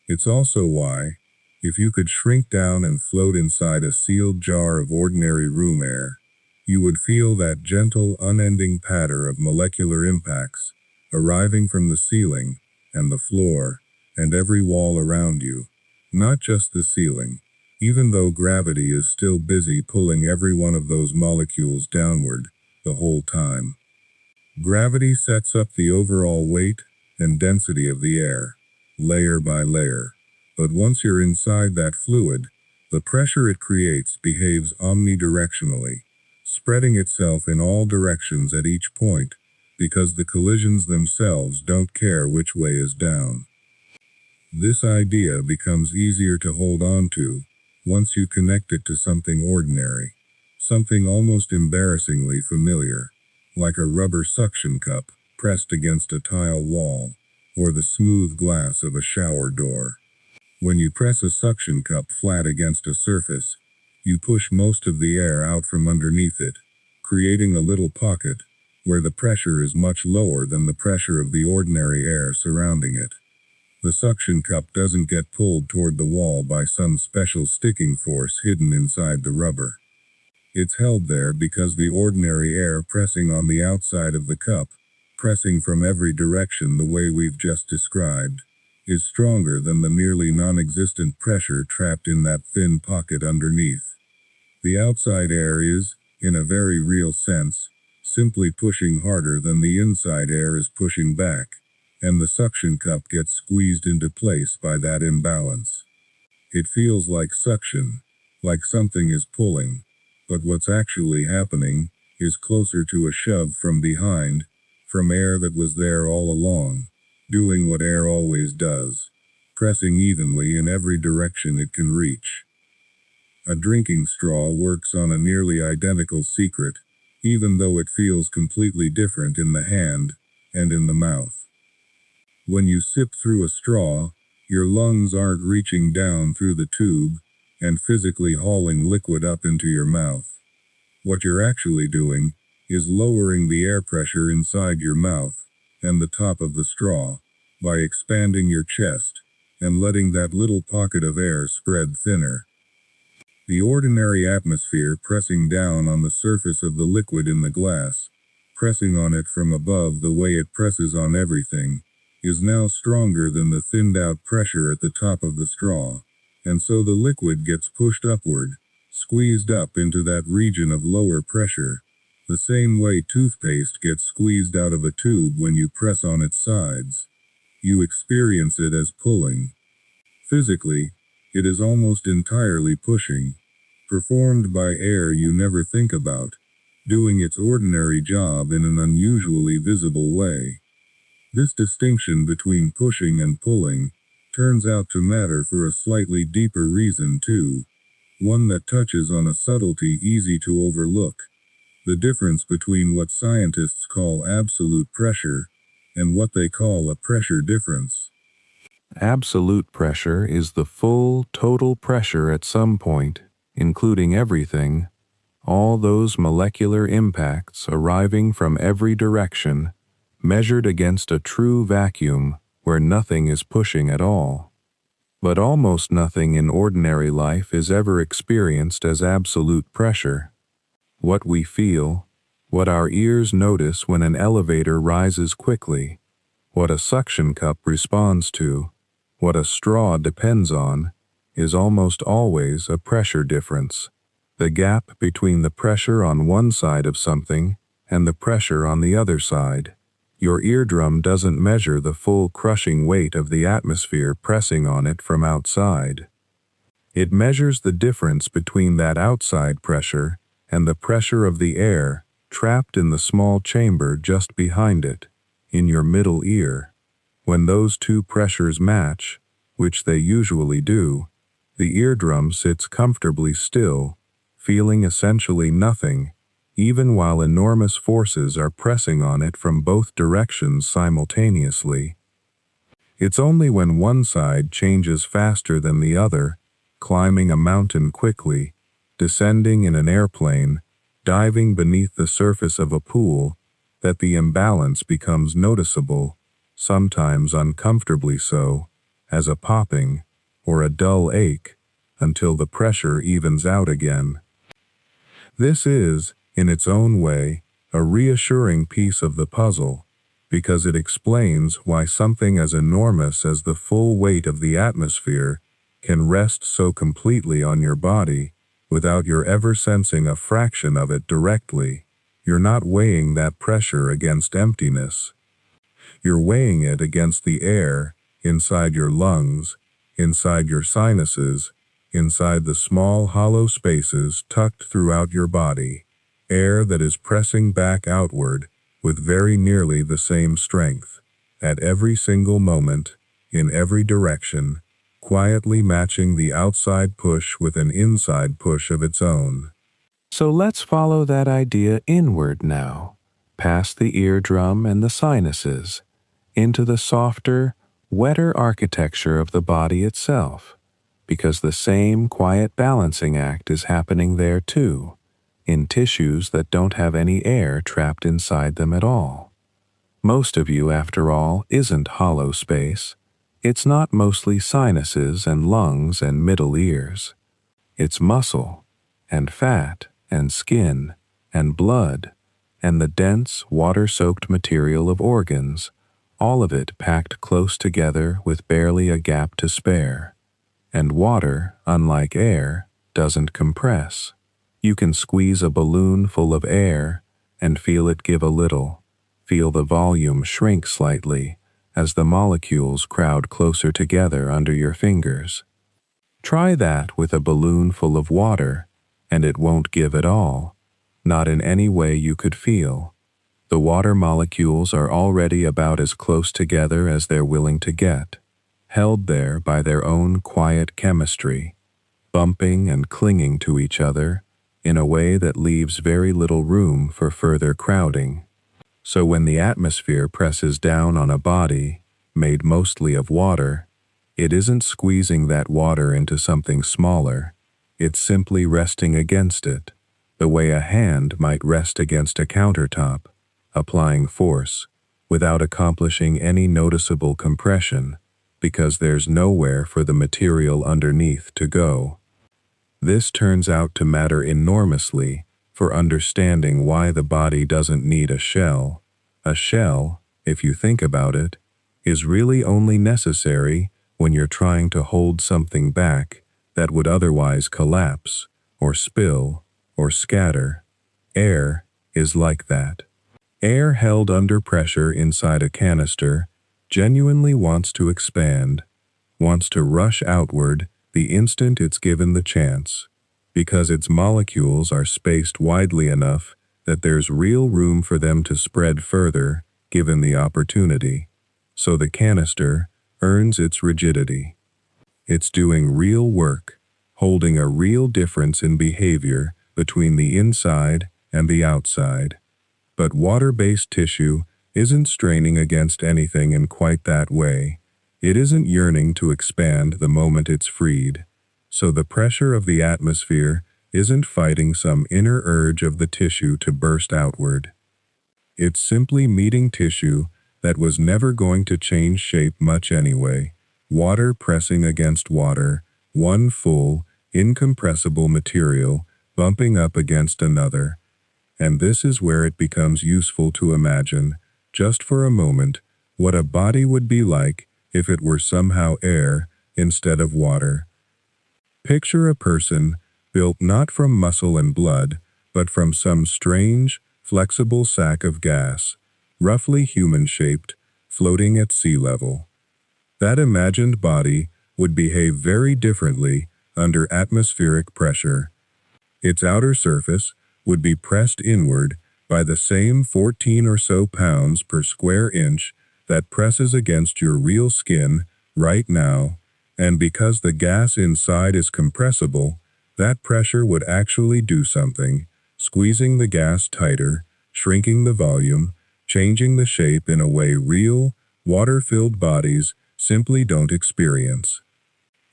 It's also why, if you could shrink down and float inside a sealed jar of ordinary room air, you would feel that gentle, unending patter of molecular impacts arriving from the ceiling and the floor and every wall around you, not just the ceiling, even though gravity is still busy pulling every one of those molecules downward the whole time. Gravity sets up the overall weight and density of the air, layer by layer, but once you're inside that fluid, the pressure it creates behaves omnidirectionally, spreading itself in all directions at each point, because the collisions themselves don't care which way is down. This idea becomes easier to hold on to once you connect it to something ordinary, something almost embarrassingly familiar, like a rubber suction cup pressed against a tile wall, or the smooth glass of a shower door. When you press a suction cup flat against a surface, you push most of the air out from underneath it, creating a little pocket where the pressure is much lower than the pressure of the ordinary air surrounding it. The suction cup doesn't get pulled toward the wall by some special sticking force hidden inside the rubber. It's held there because the ordinary air pressing on the outside of the cup, pressing from every direction the way we've just described, is stronger than the nearly non-existent pressure trapped in that thin pocket underneath. The outside air is, in a very real sense, simply pushing harder than the inside air is pushing back, and the suction cup gets squeezed into place by that imbalance. It feels like suction, like something is pulling, but what's actually happening is closer to a shove from behind, from air that was there all along, doing what air always does, pressing evenly in every direction it can reach. A drinking straw works on a nearly identical secret, even though it feels completely different in the hand and in the mouth. When you sip through a straw, your lungs aren't reaching down through the tube and physically hauling liquid up into your mouth. What you're actually doing is lowering the air pressure inside your mouth and the top of the straw by expanding your chest and letting that little pocket of air spread thinner. The ordinary atmosphere pressing down on the surface of the liquid in the glass, pressing on it from above the way it presses on everything, is now stronger than the thinned-out pressure at the top of the straw, and so the liquid gets pushed upward, squeezed up into that region of lower pressure, the same way toothpaste gets squeezed out of a tube when you press on its sides. You experience it as pulling. Physically, it is almost entirely pushing, performed by air you never think about, doing its ordinary job in an unusually visible way. This distinction between pushing and pulling turns out to matter for a slightly deeper reason too, one that touches on a subtlety easy to overlook: the difference between what scientists call absolute pressure and what they call a pressure difference. Absolute pressure is the full, total pressure at some point, including everything, all those molecular impacts arriving from every direction, measured against a true vacuum where nothing is pushing at all. But almost nothing in ordinary life is ever experienced as absolute pressure. What we feel, what our ears notice when an elevator rises quickly, what a suction cup responds to, what a straw depends on, is almost always a pressure difference, the gap between the pressure on one side of something and the pressure on the other side. Your eardrum doesn't measure the full crushing weight of the atmosphere pressing on it from outside. It measures the difference between that outside pressure and the pressure of the air trapped in the small chamber just behind it, in your middle ear. When those two pressures match, which they usually do, the eardrum sits comfortably still, feeling essentially nothing, even while enormous forces are pressing on it from both directions simultaneously. It's only when one side changes faster than the other, climbing a mountain quickly, descending in an airplane, diving beneath the surface of a pool, that the imbalance becomes noticeable, sometimes uncomfortably so, as a popping or a dull ache, until the pressure evens out again. This is, in its own way, a reassuring piece of the puzzle, because it explains why something as enormous as the full weight of the atmosphere can rest so completely on your body without your ever sensing a fraction of it directly. You're not weighing that pressure against emptiness. You're weighing it against the air inside your lungs, inside your sinuses, inside the small hollow spaces tucked throughout your body, air that is pressing back outward with very nearly the same strength, at every single moment, in every direction, quietly matching the outside push with an inside push of its own. So let's follow that idea inward now, past the eardrum and the sinuses, into the softer, wetter architecture of the body itself, because the same quiet balancing act is happening there too, in tissues that don't have any air trapped inside them at all. Most of you, after all, isn't hollow space. It's not mostly sinuses and lungs and middle ears. It's muscle, and fat, and skin, and blood, and the dense, water-soaked material of organs, all of it packed close together with barely a gap to spare. And water, unlike air, doesn't compress. You can squeeze a balloon full of air and feel it give a little, feel the volume shrink slightly as the molecules crowd closer together under your fingers. Try that with a balloon full of water, and it won't give at all, not in any way you could feel. The water molecules are already about as close together as they're willing to get, held there by their own quiet chemistry, bumping and clinging to each other in a way that leaves very little room for further crowding. So when the atmosphere presses down on a body, made mostly of water, it isn't squeezing that water into something smaller, it's simply resting against it, the way a hand might rest against a countertop, applying force, without accomplishing any noticeable compression, because there's nowhere for the material underneath to go. This turns out to matter enormously for understanding why the body doesn't need a shell. A shell, if you think about it, is really only necessary when you're trying to hold something back that would otherwise collapse, or spill, or scatter. Air is like that. Air held under pressure inside a canister genuinely wants to expand, wants to rush outward the instant it's given the chance, because its molecules are spaced widely enough that there's real room for them to spread further given the opportunity. So the canister earns its rigidity. It's doing real work, holding a real difference in behavior between the inside and the outside. But water-based tissue isn't straining against anything in quite that way. It isn't yearning to expand the moment it's freed. So the pressure of the atmosphere isn't fighting some inner urge of the tissue to burst outward. It's simply meeting tissue that was never going to change shape much anyway, water pressing against water, one full, incompressible material bumping up against another. And this is where it becomes useful to imagine, just for a moment, what a body would be like if it were somehow air instead of water. Picture a person built not from muscle and blood, but from some strange, flexible sack of gas, roughly human-shaped, floating at sea level. That imagined body would behave very differently under atmospheric pressure. Its outer surface would be pressed inward by the same 14 or so pounds per square inch that presses against your real skin right now, and because the gas inside is compressible, that pressure would actually do something, squeezing the gas tighter, shrinking the volume, changing the shape in a way real, water-filled bodies simply don't experience.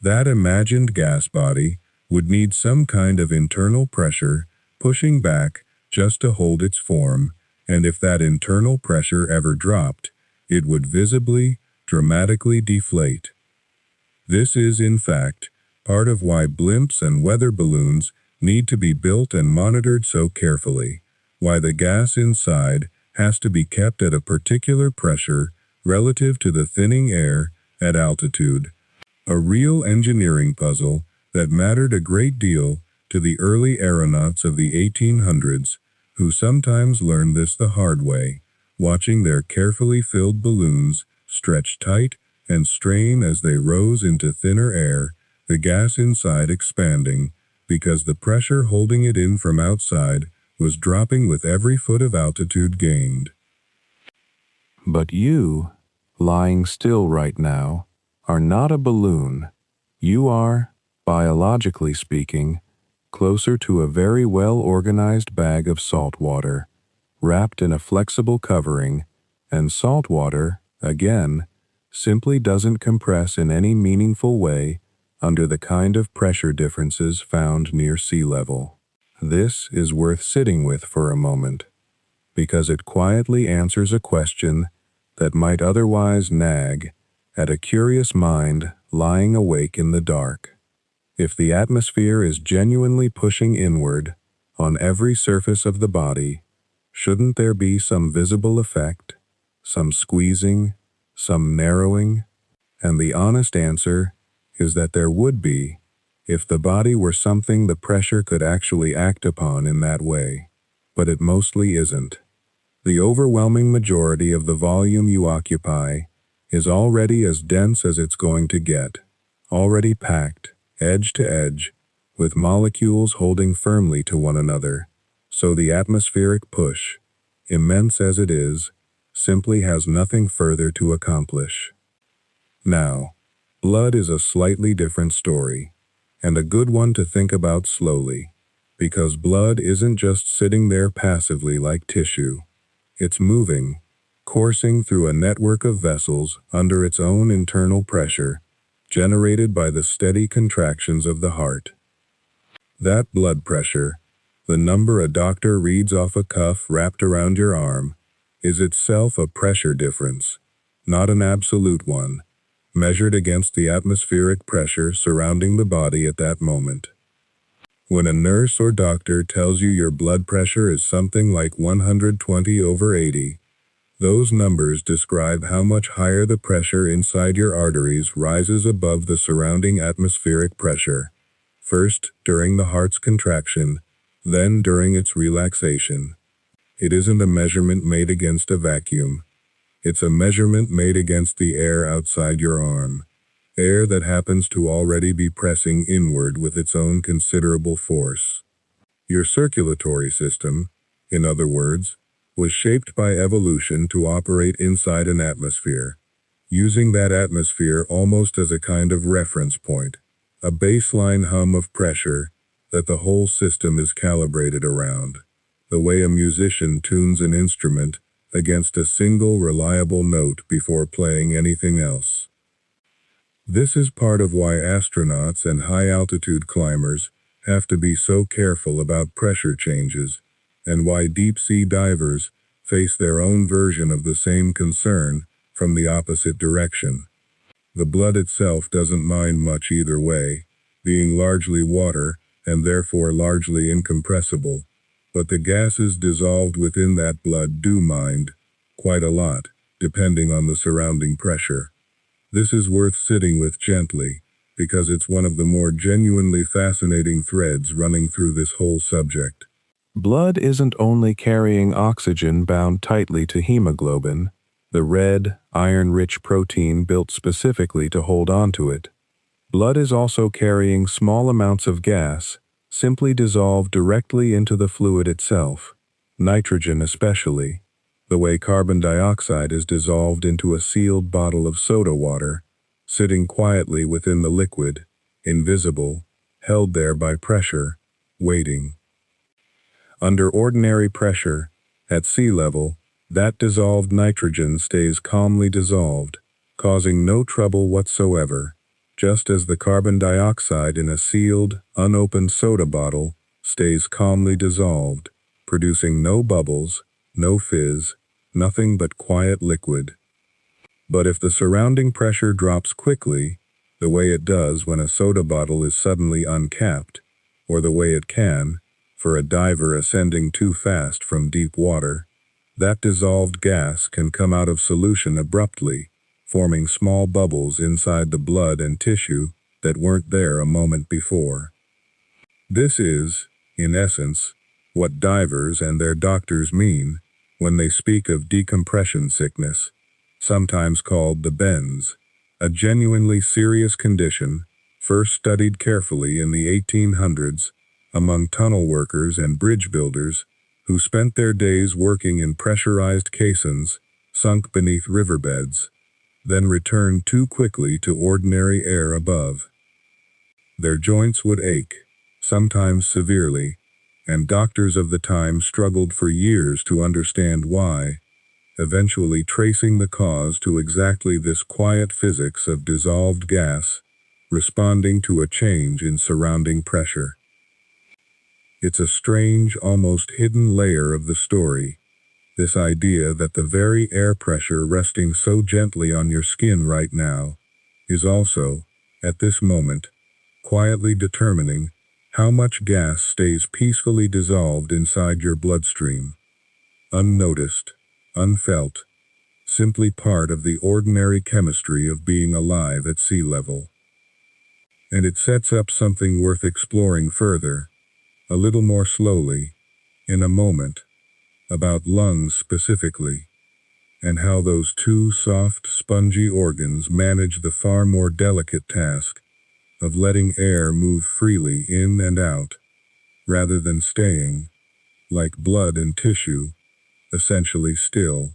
That imagined gas body would need some kind of internal pressure pushing back just to hold its form, and if that internal pressure ever dropped, it would visibly, dramatically deflate. This is, in fact, part of why blimps and weather balloons need to be built and monitored so carefully, why the gas inside has to be kept at a particular pressure relative to the thinning air at altitude. A real engineering puzzle that mattered a great deal to the early aeronauts of the 1800s, who sometimes learned this the hard way, watching their carefully filled balloons stretch tight and strain as they rose into thinner air, the gas inside expanding, because the pressure holding it in from outside was dropping with every foot of altitude gained. But you, lying still right now, are not a balloon. You are, biologically speaking, closer to a very well-organized bag of salt water, wrapped in a flexible covering, and salt water, again, simply doesn't compress in any meaningful way under the kind of pressure differences found near sea level. This is worth sitting with for a moment, because it quietly answers a question that might otherwise nag at a curious mind lying awake in the dark. If the atmosphere is genuinely pushing inward on every surface of the body, shouldn't there be some visible effect, some squeezing, some narrowing? And the honest answer is that there would be, if the body were something the pressure could actually act upon in that way. But it mostly isn't. The overwhelming majority of the volume you occupy is already as dense as it's going to get, already packed, edge to edge, with molecules holding firmly to one another, so the atmospheric push, immense as it is, simply has nothing further to accomplish. Now, blood is a slightly different story, and a good one to think about slowly, because blood isn't just sitting there passively like tissue. It's moving, coursing through a network of vessels under its own internal pressure, generated by the steady contractions of the heart. That blood pressure, the number a doctor reads off a cuff wrapped around your arm, is itself a pressure difference, not an absolute one, measured against the atmospheric pressure surrounding the body at that moment. When a nurse or doctor tells you your blood pressure is something like 120/80, those numbers describe how much higher the pressure inside your arteries rises above the surrounding atmospheric pressure, first during the heart's contraction, then during its relaxation. It isn't a measurement made against a vacuum. It's a measurement made against the air outside your arm, air that happens to already be pressing inward with its own considerable force. Your circulatory system, in other words, was shaped by evolution to operate inside an atmosphere, using that atmosphere almost as a kind of reference point, a baseline hum of pressure that the whole system is calibrated around, the way a musician tunes an instrument against a single reliable note before playing anything else. This is part of why astronauts and high-altitude climbers have to be so careful about pressure changes, and why deep-sea divers face their own version of the same concern from the opposite direction. The blood itself doesn't mind much either way, being largely water and therefore largely incompressible, but the gases dissolved within that blood do mind, quite a lot, depending on the surrounding pressure. This is worth sitting with gently, because it's one of the more genuinely fascinating threads running through this whole subject. Blood isn't only carrying oxygen bound tightly to hemoglobin, the red, iron-rich protein built specifically to hold onto it. Blood is also carrying small amounts of gas, simply dissolved directly into the fluid itself, nitrogen especially, the way carbon dioxide is dissolved into a sealed bottle of soda water, sitting quietly within the liquid, invisible, held there by pressure, waiting. Under ordinary pressure, at sea level, that dissolved nitrogen stays calmly dissolved, causing no trouble whatsoever, just as the carbon dioxide in a sealed, unopened soda bottle stays calmly dissolved, producing no bubbles, no fizz, nothing but quiet liquid. But if the surrounding pressure drops quickly, the way it does when a soda bottle is suddenly uncapped, or the way it can, for a diver ascending too fast from deep water, that dissolved gas can come out of solution abruptly, forming small bubbles inside the blood and tissue that weren't there a moment before. This is, in essence, what divers and their doctors mean when they speak of decompression sickness, sometimes called the bends, a genuinely serious condition first studied carefully in the 1800s among tunnel workers and bridge builders who spent their days working in pressurized caissons sunk beneath riverbeds, then returned too quickly to ordinary air above. Their joints would ache, sometimes severely, and doctors of the time struggled for years to understand why, eventually tracing the cause to exactly this quiet physics of dissolved gas responding to a change in surrounding pressure. It's a strange, almost hidden layer of the story, this idea that the very air pressure resting so gently on your skin right now is also, at this moment, quietly determining how much gas stays peacefully dissolved inside your bloodstream, unnoticed, unfelt, simply part of the ordinary chemistry of being alive at sea level. And it sets up something worth exploring further, a little more slowly, in a moment, about lungs specifically, and how those two soft, spongy organs manage the far more delicate task of letting air move freely in and out, rather than staying, like blood and tissue, essentially still.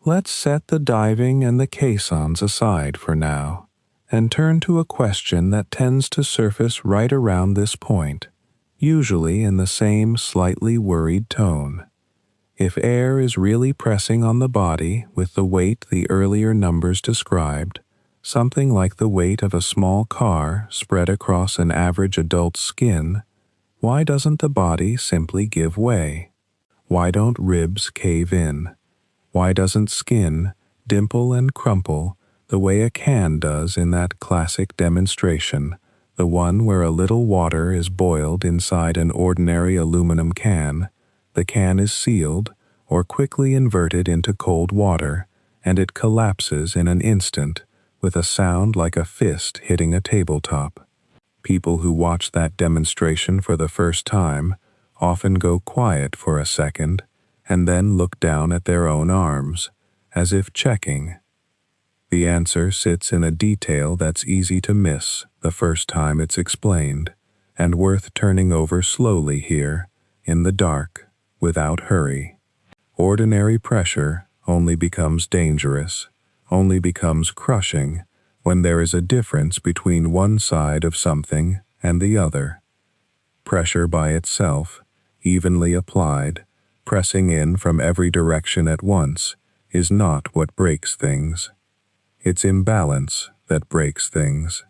Let's set the diving and the caissons aside for now, and turn to a question that tends to surface right around this point, usually in the same slightly worried tone. If air is really pressing on the body with the weight the earlier numbers described, something like the weight of a small car spread across an average adult's skin, why doesn't the body simply give way? Why don't ribs cave in? Why doesn't skin dimple and crumple the way a can does in that classic demonstration, the one where a little water is boiled inside an ordinary aluminum can, the can is sealed or quickly inverted into cold water, and it collapses in an instant with a sound like a fist hitting a tabletop. People who watch that demonstration for the first time often go quiet for a second and then look down at their own arms, as if checking. The answer sits in a detail that's easy to miss the first time it's explained, and worth turning over slowly here, in the dark, without hurry. Ordinary pressure only becomes dangerous, only becomes crushing, when there is a difference between one side of something and the other. Pressure by itself, evenly applied, pressing in from every direction at once, is not what breaks things. It's imbalance that breaks things.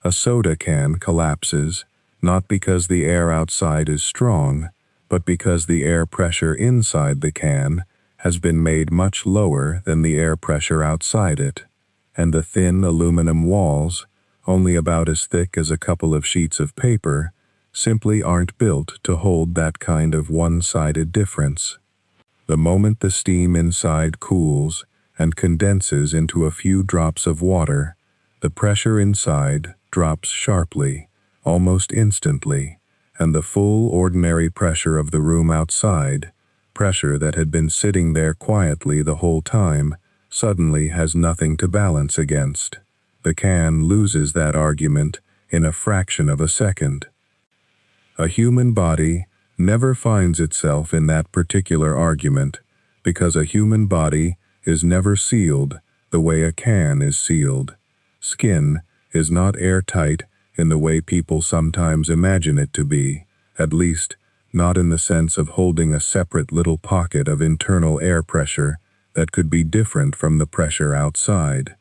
A soda can collapses, not because the air outside is strong, but because the air pressure inside the can has been made much lower than the air pressure outside it, and the thin aluminum walls, only about as thick as a couple of sheets of paper, simply aren't built to hold that kind of one-sided difference. The moment the steam inside cools and condenses into a few drops of water, the pressure inside drops sharply, almost instantly, and the full ordinary pressure of the room outside, pressure that had been sitting there quietly the whole time, suddenly has nothing to balance against. The can loses that argument in a fraction of a second. A human body never finds itself in that particular argument, because a human body is never sealed the way a can is sealed. Skin is not airtight in the way people sometimes imagine it to be, at least not in the sense of holding a separate little pocket of internal air pressure that could be different from the pressure outside.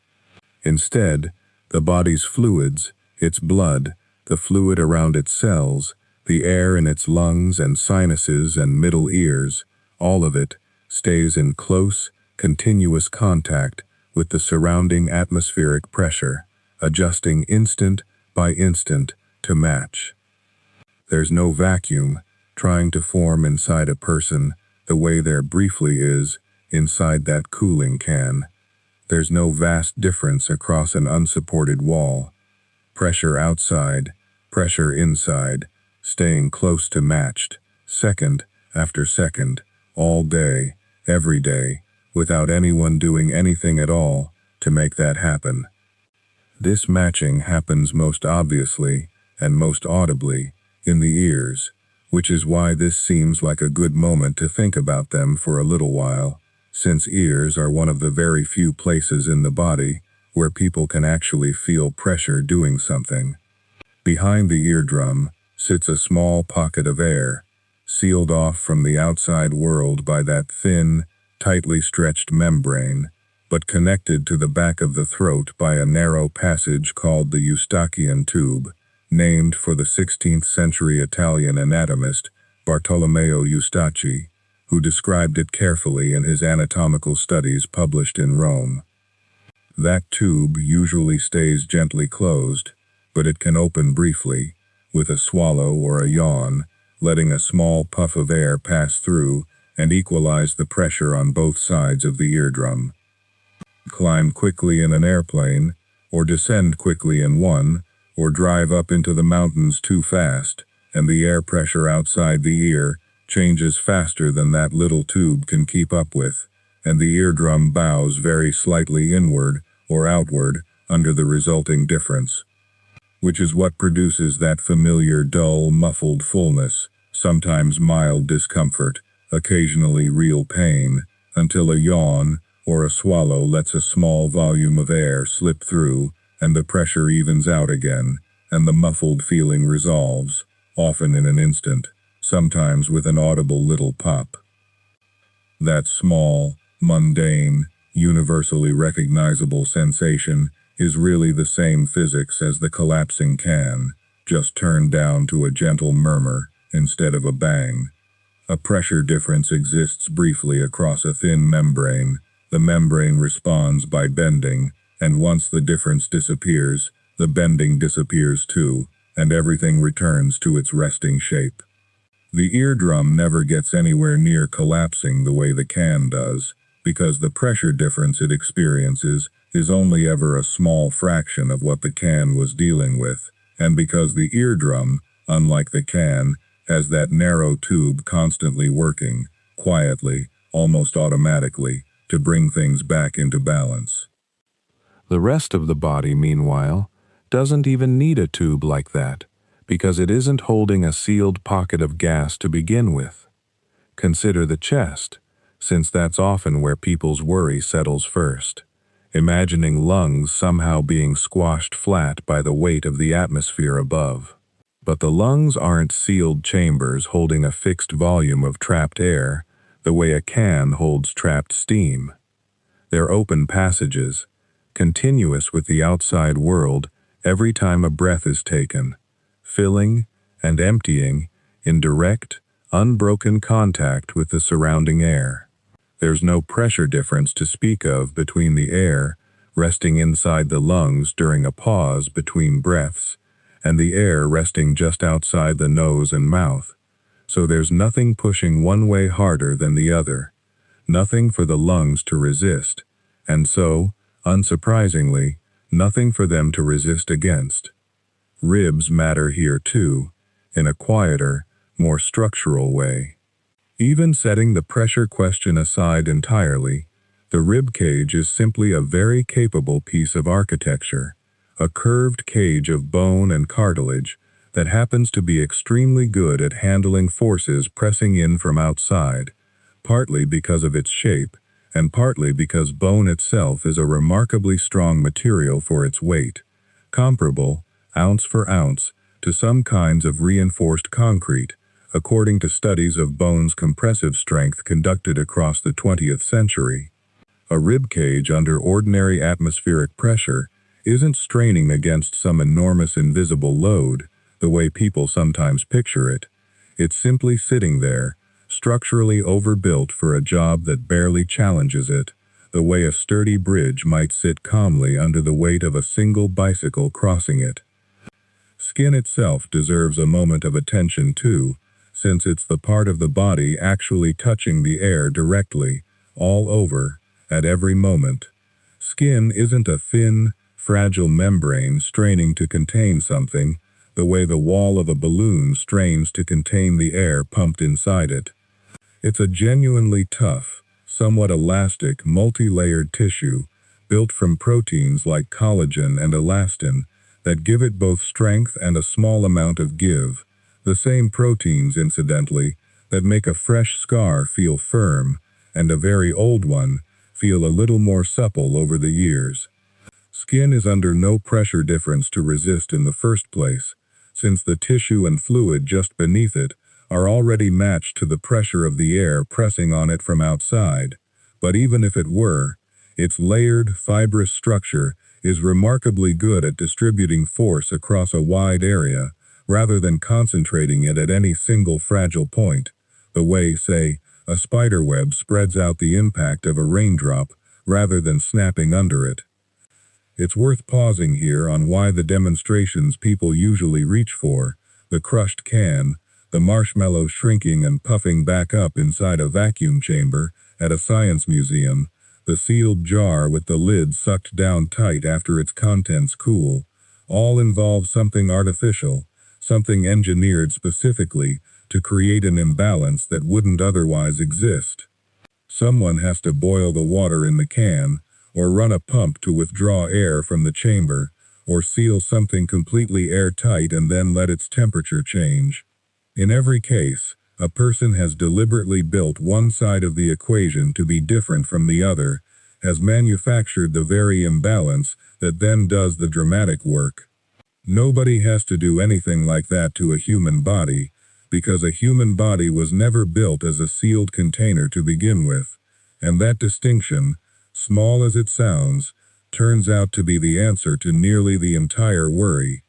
Instead, the body's fluids, its blood, the fluid around its cells, the air in its lungs and sinuses and middle ears, all of it stays in close, continuous contact with the surrounding atmospheric pressure, adjusting instant by instant to match. There's no vacuum trying to form inside a person the way there briefly is inside that cooling can. There's no vast difference across an unsupported wall. Pressure outside, pressure inside, staying close to matched, second after second, all day, every day, without anyone doing anything at all to make that happen. This matching happens most obviously and most audibly in the ears, which is why this seems like a good moment to think about them for a little while, since ears are one of the very few places in the body where people can actually feel pressure doing something. Behind the eardrum sits a small pocket of air, sealed off from the outside world by that thin, tightly stretched membrane, but connected to the back of the throat by a narrow passage called the Eustachian tube, named for the 16th century Italian anatomist Bartolomeo Eustachi, who described it carefully in his anatomical studies published in Rome. That tube usually stays gently closed, but it can open briefly, with a swallow or a yawn, letting a small puff of air pass through and equalize the pressure on both sides of the eardrum. Climb quickly in an airplane, or descend quickly in one, or drive up into the mountains too fast, and the air pressure outside the ear changes faster than that little tube can keep up with, and the eardrum bows very slightly inward or outward under the resulting difference, which is what produces that familiar dull, muffled fullness, sometimes mild discomfort, occasionally real pain, until a yawn or a swallow lets a small volume of air slip through, and the pressure evens out again, and the muffled feeling resolves, often in an instant, sometimes with an audible little pop. That small, mundane, universally recognizable sensation is really the same physics as the collapsing can, just turned down to a gentle murmur instead of a bang. A pressure difference exists briefly across a thin membrane. The membrane responds by bending, and once the difference disappears, the bending disappears too, and everything returns to its resting shape. The eardrum never gets anywhere near collapsing the way the can does, because the pressure difference it experiences is only ever a small fraction of what the can was dealing with, and because the eardrum, unlike the can, has that narrow tube constantly working, quietly, almost automatically, to bring things back into balance. The rest of the body, meanwhile, doesn't even need a tube like that, because it isn't holding a sealed pocket of gas to begin with. Consider the chest, since that's often where people's worry settles first, imagining lungs somehow being squashed flat by the weight of the atmosphere above. But the lungs aren't sealed chambers holding a fixed volume of trapped air, the way a can holds trapped steam. They're open passages, continuous with the outside world every time a breath is taken, filling and emptying in direct, unbroken contact with the surrounding air. There's no pressure difference to speak of between the air resting inside the lungs during a pause between breaths and the air resting just outside the nose and mouth, so there's nothing pushing one way harder than the other, nothing for the lungs to resist, and so, unsurprisingly, nothing for them to resist against. Ribs matter here too, in a quieter, more structural way. Even setting the pressure question aside entirely, the rib cage is simply a very capable piece of architecture, a curved cage of bone and cartilage that happens to be extremely good at handling forces pressing in from outside, partly because of its shape, and partly because bone itself is a remarkably strong material for its weight, comparable, ounce for ounce, to some kinds of reinforced concrete, according to studies of bone's compressive strength conducted across the 20th century. A rib cage under ordinary atmospheric pressure isn't straining against some enormous invisible load, the way people sometimes picture it. It's simply sitting there, structurally overbuilt for a job that barely challenges it, the way a sturdy bridge might sit calmly under the weight of a single bicycle crossing it. Skin itself deserves a moment of attention too, since it's the part of the body actually touching the air directly, all over, at every moment. Skin isn't a thin, fragile membrane straining to contain something, the way the wall of a balloon strains to contain the air pumped inside it. It's a genuinely tough, somewhat elastic, multi-layered tissue, built from proteins like collagen and elastin, that give it both strength and a small amount of give, the same proteins, incidentally, that make a fresh scar feel firm, and a very old one feel a little more supple over the years. Skin is under no pressure difference to resist in the first place, since the tissue and fluid just beneath it are already matched to the pressure of the air pressing on it from outside. But even if it were, its layered, fibrous structure is remarkably good at distributing force across a wide area, rather than concentrating it at any single fragile point, the way, say, a spider web spreads out the impact of a raindrop rather than snapping under it. It's worth pausing here on why the demonstrations people usually reach for, the crushed can, the marshmallow shrinking and puffing back up inside a vacuum chamber at a science museum, the sealed jar with the lid sucked down tight after its contents cool, all involve something artificial, something engineered specifically to create an imbalance that wouldn't otherwise exist. Someone has to boil the water in the can, or run a pump to withdraw air from the chamber, or seal something completely airtight and then let its temperature change. In every case, a person has deliberately built one side of the equation to be different from the other, has manufactured the very imbalance that then does the dramatic work. Nobody has to do anything like that to a human body, because a human body was never built as a sealed container to begin with, and that distinction, small as it sounds, turns out to be the answer to nearly the entire worry,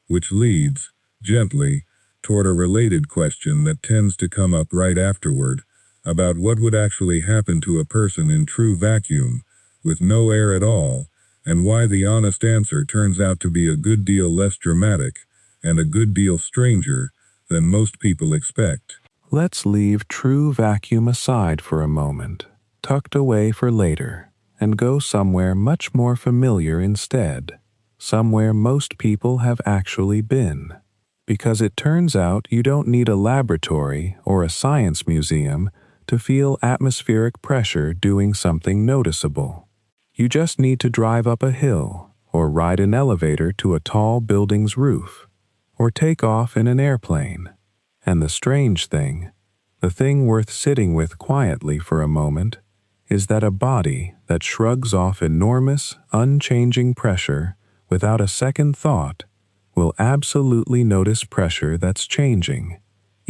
which leads, gently, toward a related question that tends to come up right afterward, about what would actually happen to a person in true vacuum, with no air at all, and why the honest answer turns out to be a good deal less dramatic, and a good deal stranger, than most people expect. Let's leave true vacuum aside for a moment, tucked away for later, and go somewhere much more familiar instead, somewhere most people have actually been. Because it turns out you don't need a laboratory or a science museum to feel atmospheric pressure doing something noticeable. You just need to drive up a hill, or ride an elevator to a tall building's roof, or take off in an airplane. And the strange thing, the thing worth sitting with quietly for a moment, is that a body that shrugs off enormous, unchanging pressure without a second thought will absolutely notice pressure that's changing,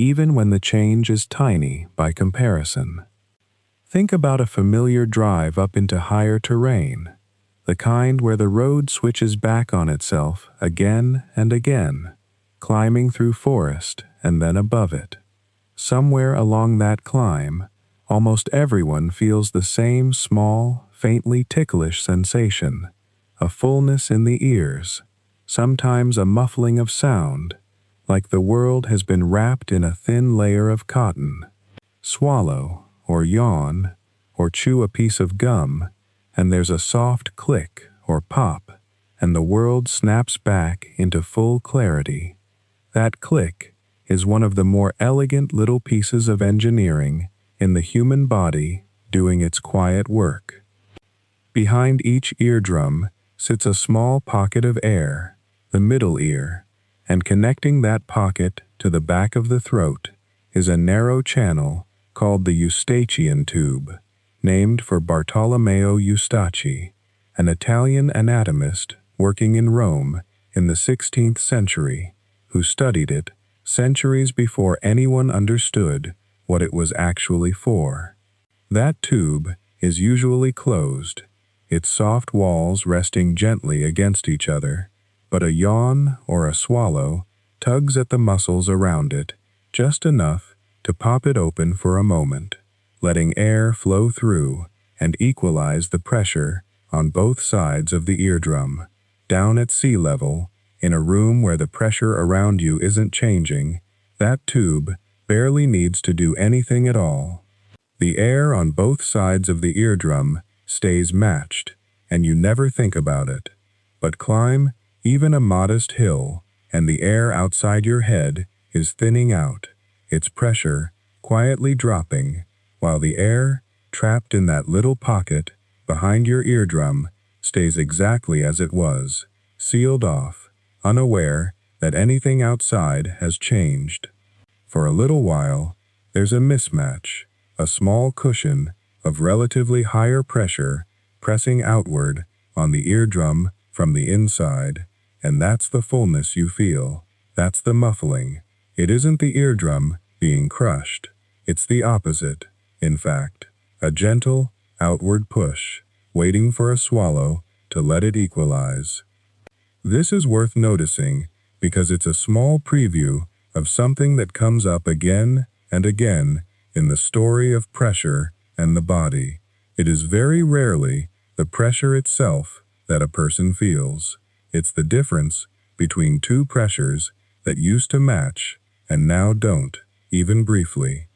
even when the change is tiny by comparison. Think about a familiar drive up into higher terrain, the kind where the road switches back on itself again and again, climbing through forest and then above it. Somewhere along that climb, almost everyone feels the same small, faintly ticklish sensation, a fullness in the ears, sometimes a muffling of sound, like the world has been wrapped in a thin layer of cotton. Swallow, or yawn, or chew a piece of gum, and there's a soft click or pop, and the world snaps back into full clarity. That click is one of the more elegant little pieces of engineering in the human body doing its quiet work. Behind each eardrum sits a small pocket of air, the middle ear, and connecting that pocket to the back of the throat is a narrow channel called the Eustachian tube, named for Bartolomeo Eustachi, an Italian anatomist working in Rome in the 16th century, who studied it centuries before anyone understood what it was actually for. That tube is usually closed, its soft walls resting gently against each other, but a yawn or a swallow tugs at the muscles around it just enough to pop it open for a moment, letting air flow through and equalize the pressure on both sides of the eardrum. Down at sea level, in a room where the pressure around you isn't changing, that tube barely needs to do anything at all. The air on both sides of the eardrum stays matched, and you never think about it. But climb even a modest hill, and the air outside your head is thinning out, its pressure quietly dropping, while the air, trapped in that little pocket behind your eardrum, stays exactly as it was, sealed off, unaware that anything outside has changed. For a little while, there's a mismatch, a small cushion of relatively higher pressure pressing outward on the eardrum from the inside, and that's the fullness you feel. That's the muffling. It isn't the eardrum being crushed. It's the opposite, in fact, a gentle, outward push, waiting for a swallow to let it equalize. This is worth noticing because it's a small preview of something that comes up again and again in the story of pressure and the body. It is very rarely the pressure itself that a person feels. It's the difference between two pressures that used to match and now don't, even briefly.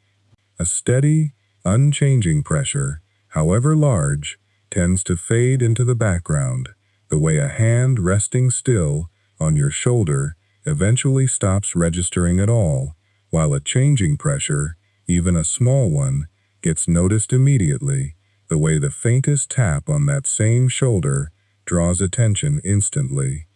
A steady, unchanging pressure, however large, tends to fade into the background, the way a hand resting still on your shoulder eventually stops registering at all, while a changing pressure, even a small one, gets noticed immediately, the way the faintest tap on that same shoulder draws attention instantly.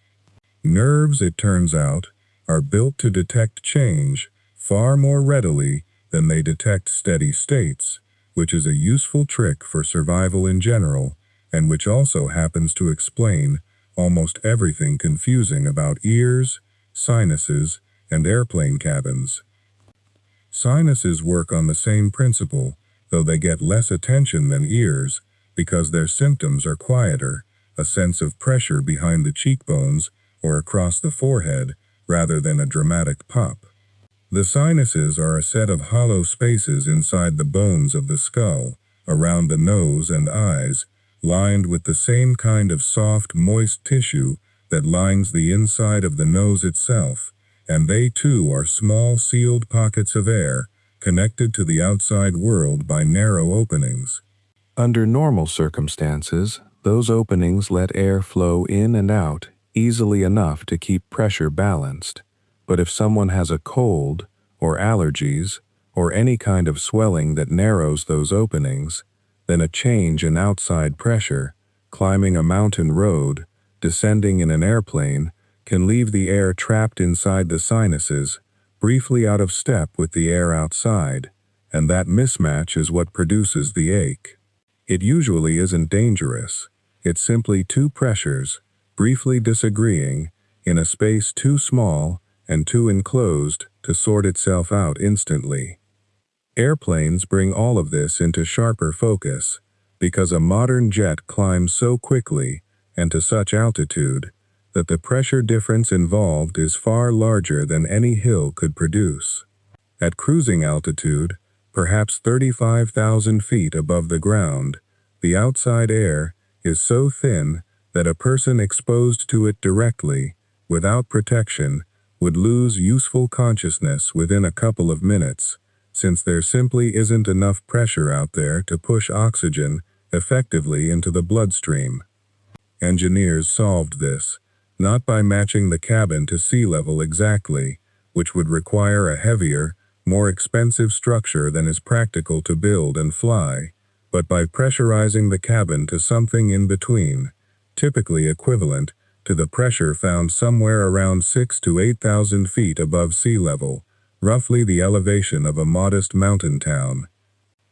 Nerves, it turns out, are built to detect change far more readily than they detect steady states, which is a useful trick for survival in general, and which also happens to explain almost everything confusing about ears, sinuses, and airplane cabins. Sinuses work on the same principle, though they get less attention than ears because their symptoms are quieter, a sense of pressure behind the cheekbones or across the forehead rather than a dramatic pop. The sinuses are a set of hollow spaces inside the bones of the skull, around the nose and eyes, lined with the same kind of soft, moist tissue that lines the inside of the nose itself, and they too are small sealed pockets of air connected to the outside world by narrow openings. Under normal circumstances, those openings let air flow in and out easily enough to keep pressure balanced. But if someone has a cold, or allergies, or any kind of swelling that narrows those openings, then a change in outside pressure, climbing a mountain road, descending in an airplane, can leave the air trapped inside the sinuses, briefly out of step with the air outside, and that mismatch is what produces the ache. It usually isn't dangerous. It's simply two pressures, briefly disagreeing, in a space too small and too enclosed to sort itself out instantly. Airplanes bring all of this into sharper focus, because a modern jet climbs so quickly and to such altitude that the pressure difference involved is far larger than any hill could produce. At cruising altitude, perhaps 35,000 feet above the ground, the outside air is so thin that a person exposed to it directly, without protection, would lose useful consciousness within a couple of minutes, since there simply isn't enough pressure out there to push oxygen effectively into the bloodstream. Engineers solved this, not by matching the cabin to sea level exactly, which would require a heavier, more expensive structure than is practical to build and fly, but by pressurizing the cabin to something in between, typically equivalent to the pressure found somewhere around 6,000 to 8,000 feet above sea level, roughly the elevation of a modest mountain town.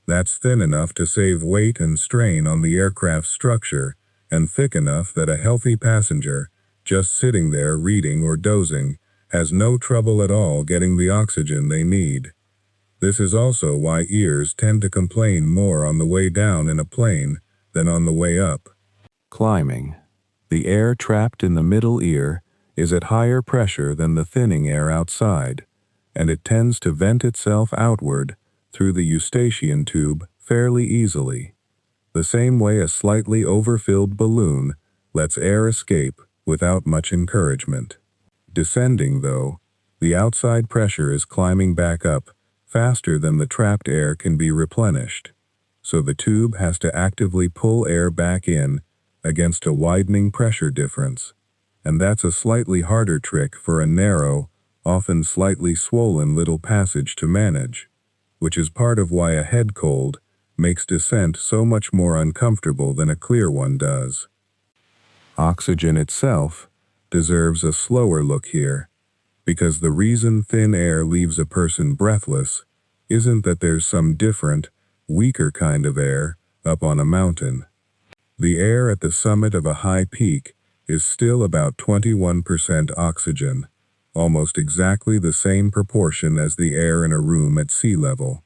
That's thin enough to save weight and strain on the aircraft's structure, and thick enough that a healthy passenger, just sitting there reading or dozing, has no trouble at all getting the oxygen they need. This is also why ears tend to complain more on the way down in a plane than on the way up. Climbing. The air trapped in the middle ear is at higher pressure than the thinning air outside, and it tends to vent itself outward through the eustachian tube fairly easily, the same way a slightly overfilled balloon lets air escape without much encouragement. Descending, though, the outside pressure is climbing back up faster than the trapped air can be replenished, so the tube has to actively pull air back in against a widening pressure difference, and that's a slightly harder trick for a narrow, often slightly swollen little passage to manage, which is part of why a head cold makes descent so much more uncomfortable than a clear one does. Oxygen itself deserves a slower look here, because the reason thin air leaves a person breathless isn't that there's some different, weaker kind of air up on a mountain. The air at the summit of a high peak is still about 21% oxygen, almost exactly the same proportion as the air in a room at sea level.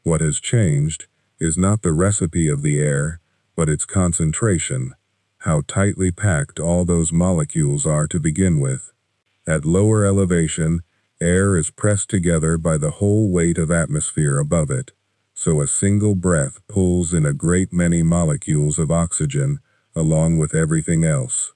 What has changed is not the recipe of the air, but its concentration, how tightly packed all those molecules are to begin with. At lower elevation, air is pressed together by the whole weight of atmosphere above it, so a single breath pulls in a great many molecules of oxygen along with everything else.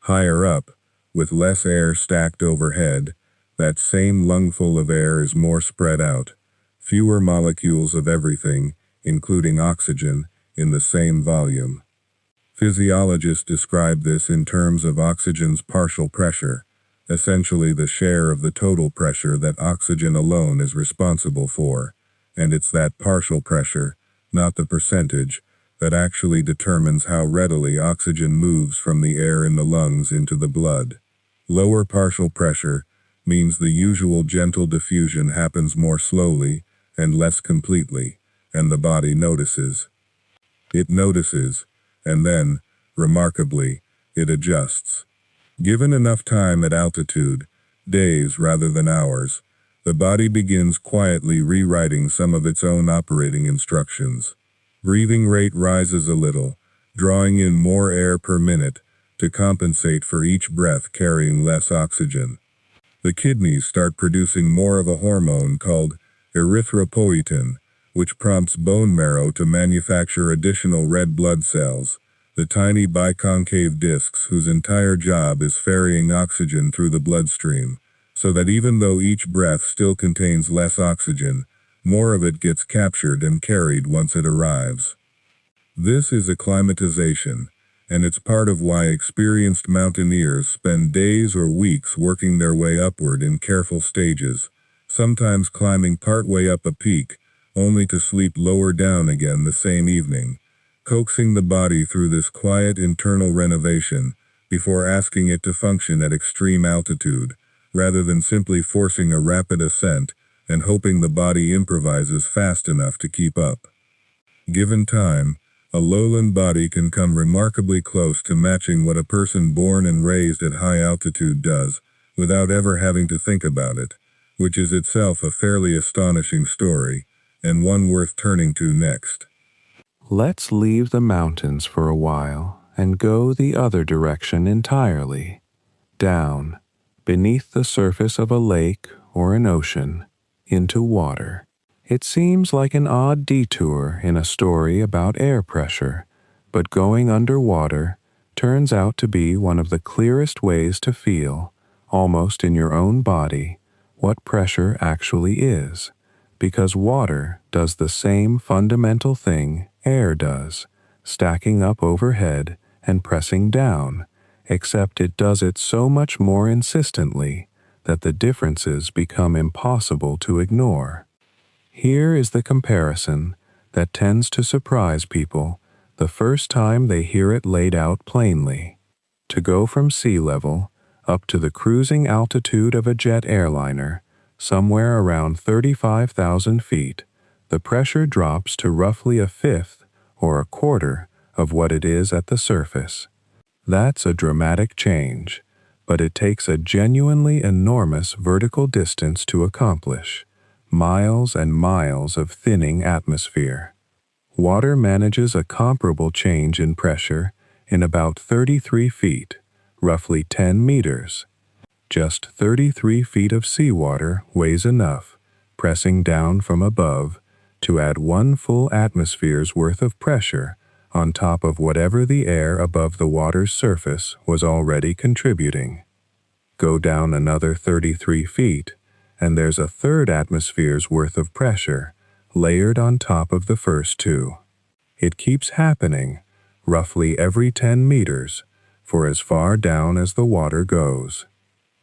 Higher up, with less air stacked overhead, that same lungful of air is more spread out, fewer molecules of everything, including oxygen, in the same volume. Physiologists describe this in terms of oxygen's partial pressure, essentially the share of the total pressure that oxygen alone is responsible for, and it's that partial pressure, not the percentage, that actually determines how readily oxygen moves from the air in the lungs into the blood. Lower partial pressure means the usual gentle diffusion happens more slowly and less completely, and the body notices. It notices, and then, remarkably, it adjusts. Given enough time at altitude, days rather than hours, the body begins quietly rewriting some of its own operating instructions. Breathing rate rises a little, drawing in more air per minute to compensate for each breath carrying less oxygen. The kidneys start producing more of a hormone called erythropoietin, which prompts bone marrow to manufacture additional red blood cells, the tiny biconcave discs whose entire job is ferrying oxygen through the bloodstream, so that even though each breath still contains less oxygen, more of it gets captured and carried once it arrives. This is acclimatization, and it's part of why experienced mountaineers spend days or weeks working their way upward in careful stages, sometimes climbing partway up a peak only to sleep lower down again the same evening, coaxing the body through this quiet internal renovation before asking it to function at extreme altitude, rather than simply forcing a rapid ascent and hoping the body improvises fast enough to keep up. Given time, a lowland body can come remarkably close to matching what a person born and raised at high altitude does, without ever having to think about it, which is itself a fairly astonishing story, and one worth turning to next. Let's leave the mountains for a while and go the other direction entirely. Down, beneath the surface of a lake or an ocean, into water. It seems like an odd detour in a story about air pressure, but going underwater turns out to be one of the clearest ways to feel, almost in your own body, what pressure actually is, because water does the same fundamental thing air does, stacking up overhead and pressing down, except it does it so much more insistently that the differences become impossible to ignore. Here is the comparison that tends to surprise people the first time they hear it laid out plainly. To go from sea level up to the cruising altitude of a jet airliner, somewhere around 35,000 feet, the pressure drops to roughly a fifth or a quarter of what it is at the surface. That's a dramatic change, but it takes a genuinely enormous vertical distance to accomplish. Miles and miles of thinning atmosphere. Water manages a comparable change in pressure in about 33 feet, roughly 10 meters. Just 33 feet of seawater weighs enough, pressing down from above, to add one full atmosphere's worth of pressure on top of whatever the air above the water's surface was already contributing. Go down another 33 feet, and there's a third atmosphere's worth of pressure layered on top of the first two. It keeps happening, roughly every 10 meters, for as far down as the water goes.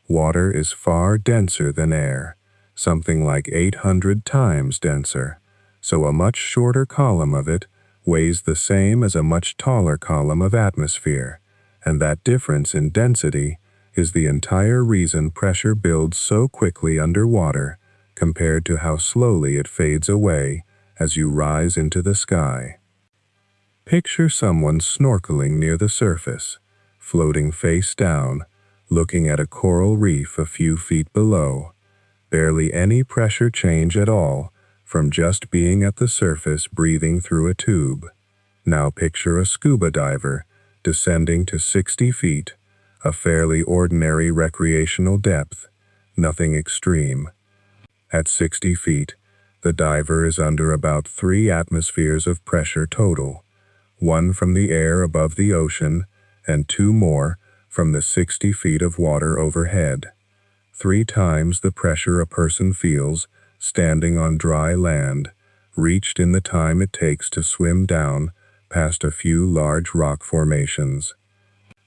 Water is far denser than air, something like 800 times denser, so a much shorter column of it weighs the same as a much taller column of atmosphere, and that difference in density is the entire reason pressure builds so quickly underwater compared to how slowly it fades away as you rise into the sky. Picture someone snorkeling near the surface, floating face down, looking at a coral reef a few feet below. Barely any pressure change at all from just being at the surface breathing through a tube. Now picture a scuba diver descending to 60 feet, a fairly ordinary recreational depth, nothing extreme. At 60 feet, the diver is under about 3 atmospheres of pressure total, 1 from the air above the ocean and 2 more from the 60 feet of water overhead. 3 times the pressure a person feels standing on dry land, reached in the time it takes to swim down past a few large rock formations.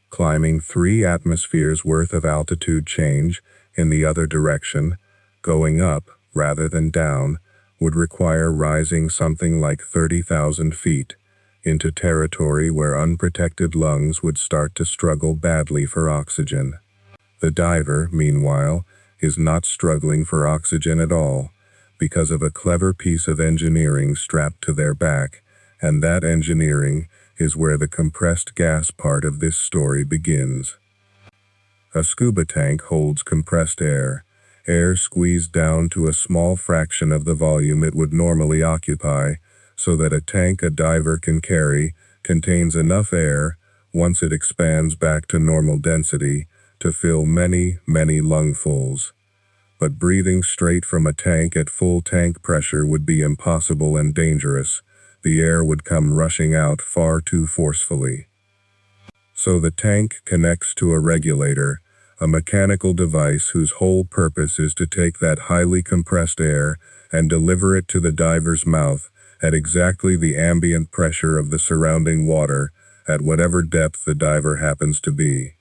Climbing 3 atmospheres worth of altitude change in the other direction, going up rather than down, would require rising something like 30,000 feet into territory where unprotected lungs would start to struggle badly for oxygen. The diver, meanwhile, is not struggling for oxygen at all because of a clever piece of engineering strapped to their back, and that engineering is where the compressed gas part of this story begins. A scuba tank holds compressed air squeezed down to a small fraction of the volume it would normally occupy, so that a tank a diver can carry contains enough air, once it expands back to normal density, to fill many, many lungfuls. But breathing straight from a tank at full tank pressure would be impossible and dangerous. The air would come rushing out far too forcefully. So the tank connects to a regulator, a mechanical device whose whole purpose is to take that highly compressed air and deliver it to the diver's mouth at exactly the ambient pressure of the surrounding water at whatever depth the diver happens to be.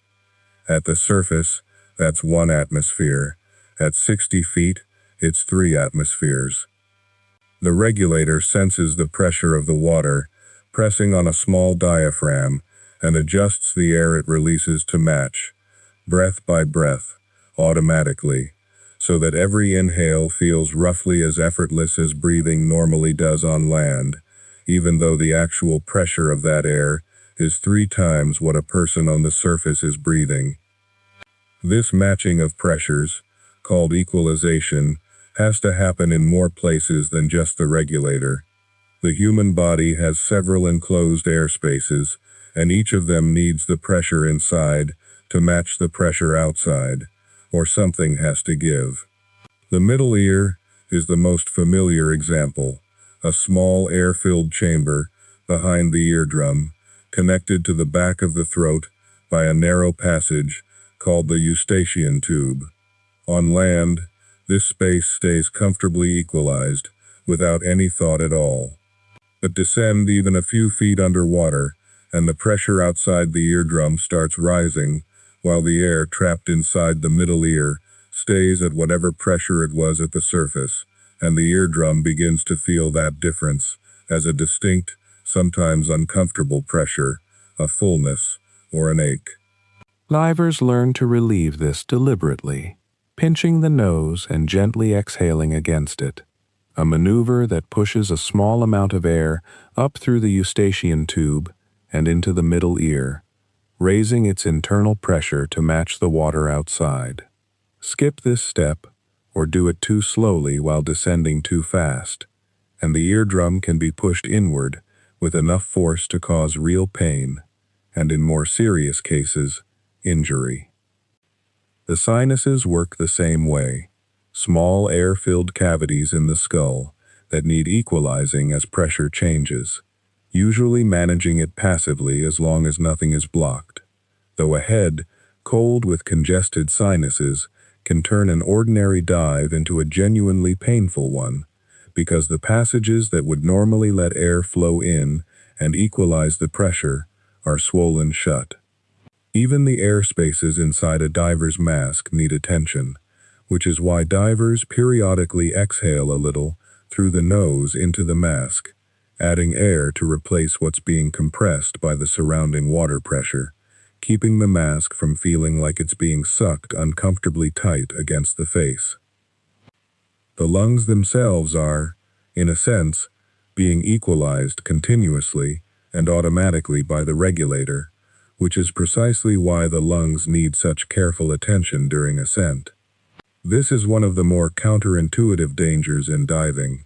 At the surface, that's 1 atmosphere. At 60 feet, it's 3 atmospheres. The regulator senses the pressure of the water, pressing on a small diaphragm, and adjusts the air it releases to match, breath by breath, automatically, so that every inhale feels roughly as effortless as breathing normally does on land, even though the actual pressure of that air is 3 times what a person on the surface is breathing. This matching of pressures, called equalization, has to happen in more places than just the regulator. The human body has several enclosed air spaces, and each of them needs the pressure inside to match the pressure outside, or something has to give. The middle ear is the most familiar example, a small air-filled chamber behind the eardrum, connected to the back of the throat by a narrow passage called the eustachian tube. On land, this space stays comfortably equalized, without any thought at all. But descend even a few feet underwater, and the pressure outside the eardrum starts rising, while the air trapped inside the middle ear stays at whatever pressure it was at the surface, and the eardrum begins to feel that difference as a distinct, sometimes uncomfortable pressure, a fullness, or an ache. Divers learn to relieve this deliberately, pinching the nose and gently exhaling against it, a maneuver that pushes a small amount of air up through the eustachian tube and into the middle ear, raising its internal pressure to match the water outside. Skip this step, or do it too slowly while descending too fast, and the eardrum can be pushed inward with enough force to cause real pain, and in more serious cases, injury. The sinuses work the same way, small air-filled cavities in the skull that need equalizing as pressure changes, usually managing it passively as long as nothing is blocked, though a head, cold with congested sinuses, can turn an ordinary dive into a genuinely painful one, because the passages that would normally let air flow in and equalize the pressure are swollen shut. Even the air spaces inside a diver's mask need attention, which is why divers periodically exhale a little through the nose into the mask, adding air to replace what's being compressed by the surrounding water pressure, keeping the mask from feeling like it's being sucked uncomfortably tight against the face. The lungs themselves are, in a sense, being equalized continuously and automatically by the regulator, which is precisely why the lungs need such careful attention during ascent. This is one of the more counterintuitive dangers in diving,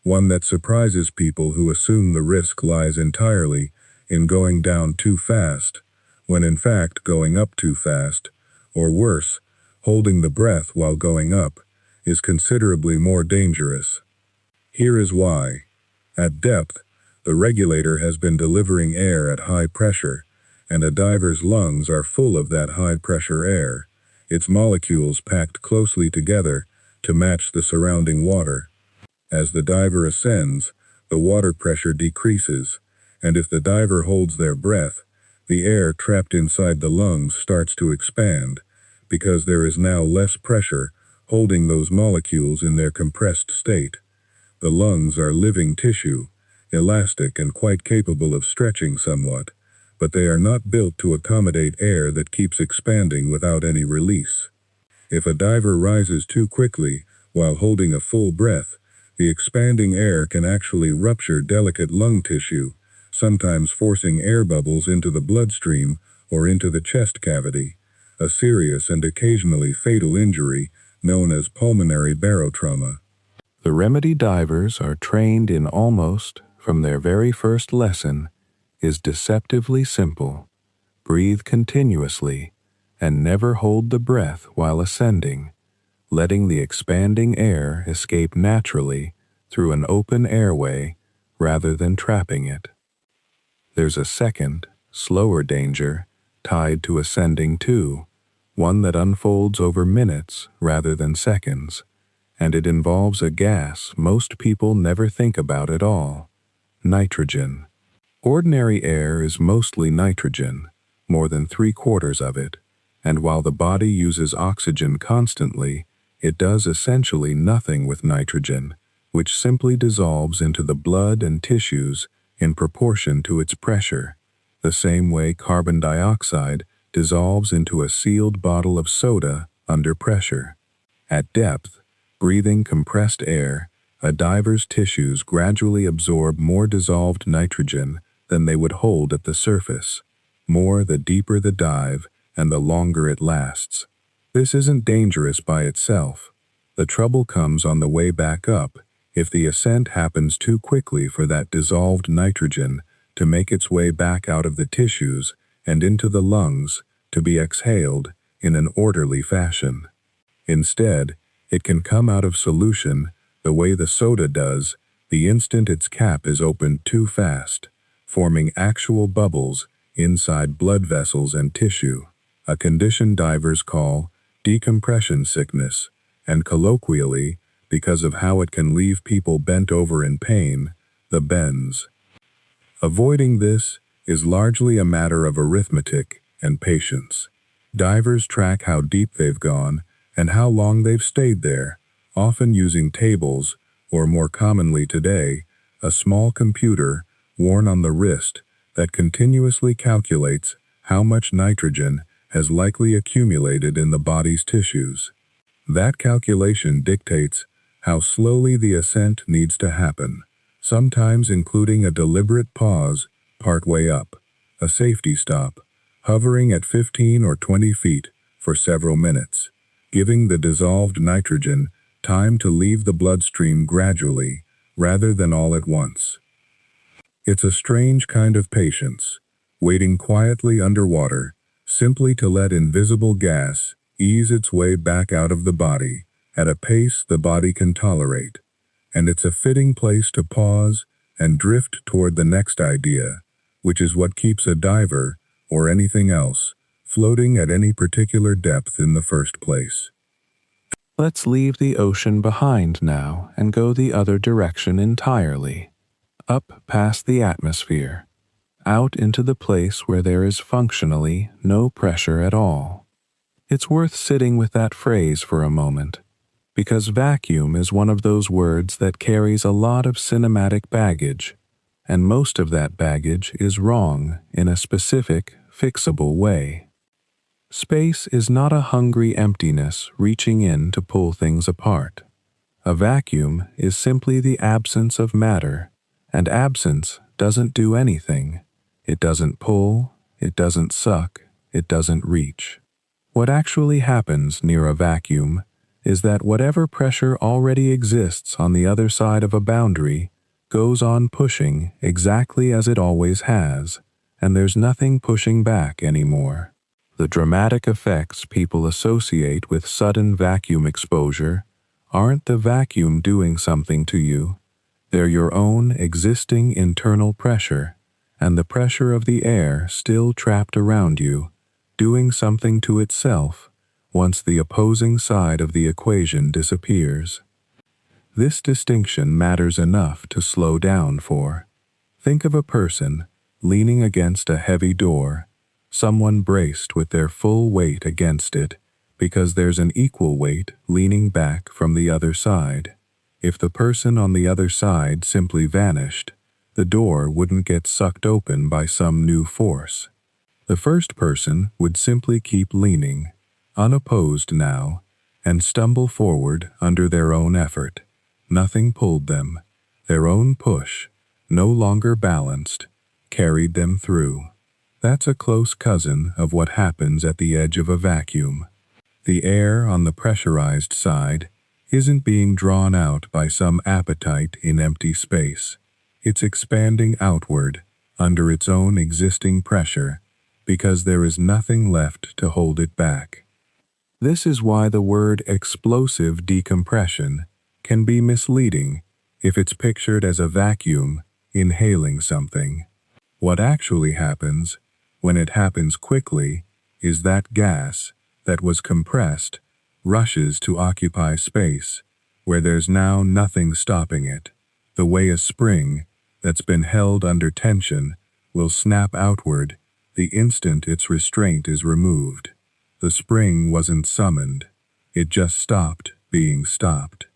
one that surprises people who assume the risk lies entirely in going down too fast, when in fact going up too fast, or worse, holding the breath while going up, is considerably more dangerous. Here is why. At depth, the regulator has been delivering air at high pressure, and a diver's lungs are full of that high-pressure air, its molecules packed closely together to match the surrounding water. As the diver ascends, the water pressure decreases, and if the diver holds their breath, the air trapped inside the lungs starts to expand, because there is now less pressure holding those molecules in their compressed state. The lungs are living tissue, elastic and quite capable of stretching somewhat, but they are not built to accommodate air that keeps expanding without any release. If a diver rises too quickly while holding a full breath, the expanding air can actually rupture delicate lung tissue, sometimes forcing air bubbles into the bloodstream or into the chest cavity, a serious and occasionally fatal injury known as pulmonary barotrauma. The remedy divers are trained in almost, from their very first lesson, is deceptively simple. Breathe continuously, and never hold the breath while ascending, letting the expanding air escape naturally through an open airway rather than trapping it. There's a second, slower danger tied to ascending too, one that unfolds over minutes rather than seconds, and it involves a gas most people never think about at all: nitrogen. Ordinary air is mostly nitrogen, more than 3/4 of it, and while the body uses oxygen constantly, it does essentially nothing with nitrogen, which simply dissolves into the blood and tissues in proportion to its pressure, the same way carbon dioxide dissolves into a sealed bottle of soda under pressure. At depth, breathing compressed air, a diver's tissues gradually absorb more dissolved nitrogen than they would hold at the surface, more the deeper the dive and the longer it lasts. This isn't dangerous by itself. The trouble comes on the way back up if the ascent happens too quickly for that dissolved nitrogen to make its way back out of the tissues and into the lungs to be exhaled in an orderly fashion. Instead, it can come out of solution the way the soda does the instant its cap is opened too fast, forming actual bubbles inside blood vessels and tissue, a condition divers call decompression sickness, and colloquially, because of how it can leave people bent over in pain, the bends. Avoiding this is largely a matter of arithmetic and patience. Divers track how deep they've gone and how long they've stayed there, often using tables, or more commonly today, a small computer worn on the wrist that continuously calculates how much nitrogen has likely accumulated in the body's tissues. That calculation dictates how slowly the ascent needs to happen, sometimes including a deliberate pause partway up, a safety stop, hovering at 15 or 20 feet for several minutes, giving the dissolved nitrogen time to leave the bloodstream gradually rather than all at once. It's a strange kind of patience, waiting quietly underwater, simply to let invisible gas ease its way back out of the body at a pace the body can tolerate, and it's a fitting place to pause and drift toward the next idea, which is what keeps a diver, or anything else, floating at any particular depth in the first place. Let's leave the ocean behind now and go the other direction entirely, up past the atmosphere, out into the place where there is functionally no pressure at all. It's worth sitting with that phrase for a moment, because vacuum is one of those words that carries a lot of cinematic baggage, and most of that baggage is wrong in a specific, fixable way. Space is not a hungry emptiness reaching in to pull things apart. A vacuum is simply the absence of matter, and absence doesn't do anything. It doesn't pull, it doesn't suck, it doesn't reach. What actually happens near a vacuum is that whatever pressure already exists on the other side of a boundary goes on pushing exactly as it always has, and there's nothing pushing back anymore. The dramatic effects people associate with sudden vacuum exposure aren't the vacuum doing something to you. They're your own existing internal pressure, and the pressure of the air still trapped around you, doing something to itself once the opposing side of the equation disappears. This distinction matters enough to slow down for. Think of a person leaning against a heavy door, someone braced with their full weight against it because there's an equal weight leaning back from the other side. If the person on the other side simply vanished, the door wouldn't get sucked open by some new force. The first person would simply keep leaning, unopposed now, and stumble forward under their own effort. Nothing pulled them. Their own push, no longer balanced, carried them through. That's a close cousin of what happens at the edge of a vacuum. The air on the pressurized side isn't being drawn out by some appetite in empty space. It's expanding outward under its own existing pressure because there is nothing left to hold it back. This is why the word explosive decompression can be misleading if it's pictured as a vacuum inhaling something. What actually happens, when it happens quickly, is that gas that was compressed rushes to occupy space where there's now nothing stopping it, the way a spring that's been held under tension will snap outward the instant its restraint is removed. The spring wasn't summoned, it just stopped being stopped.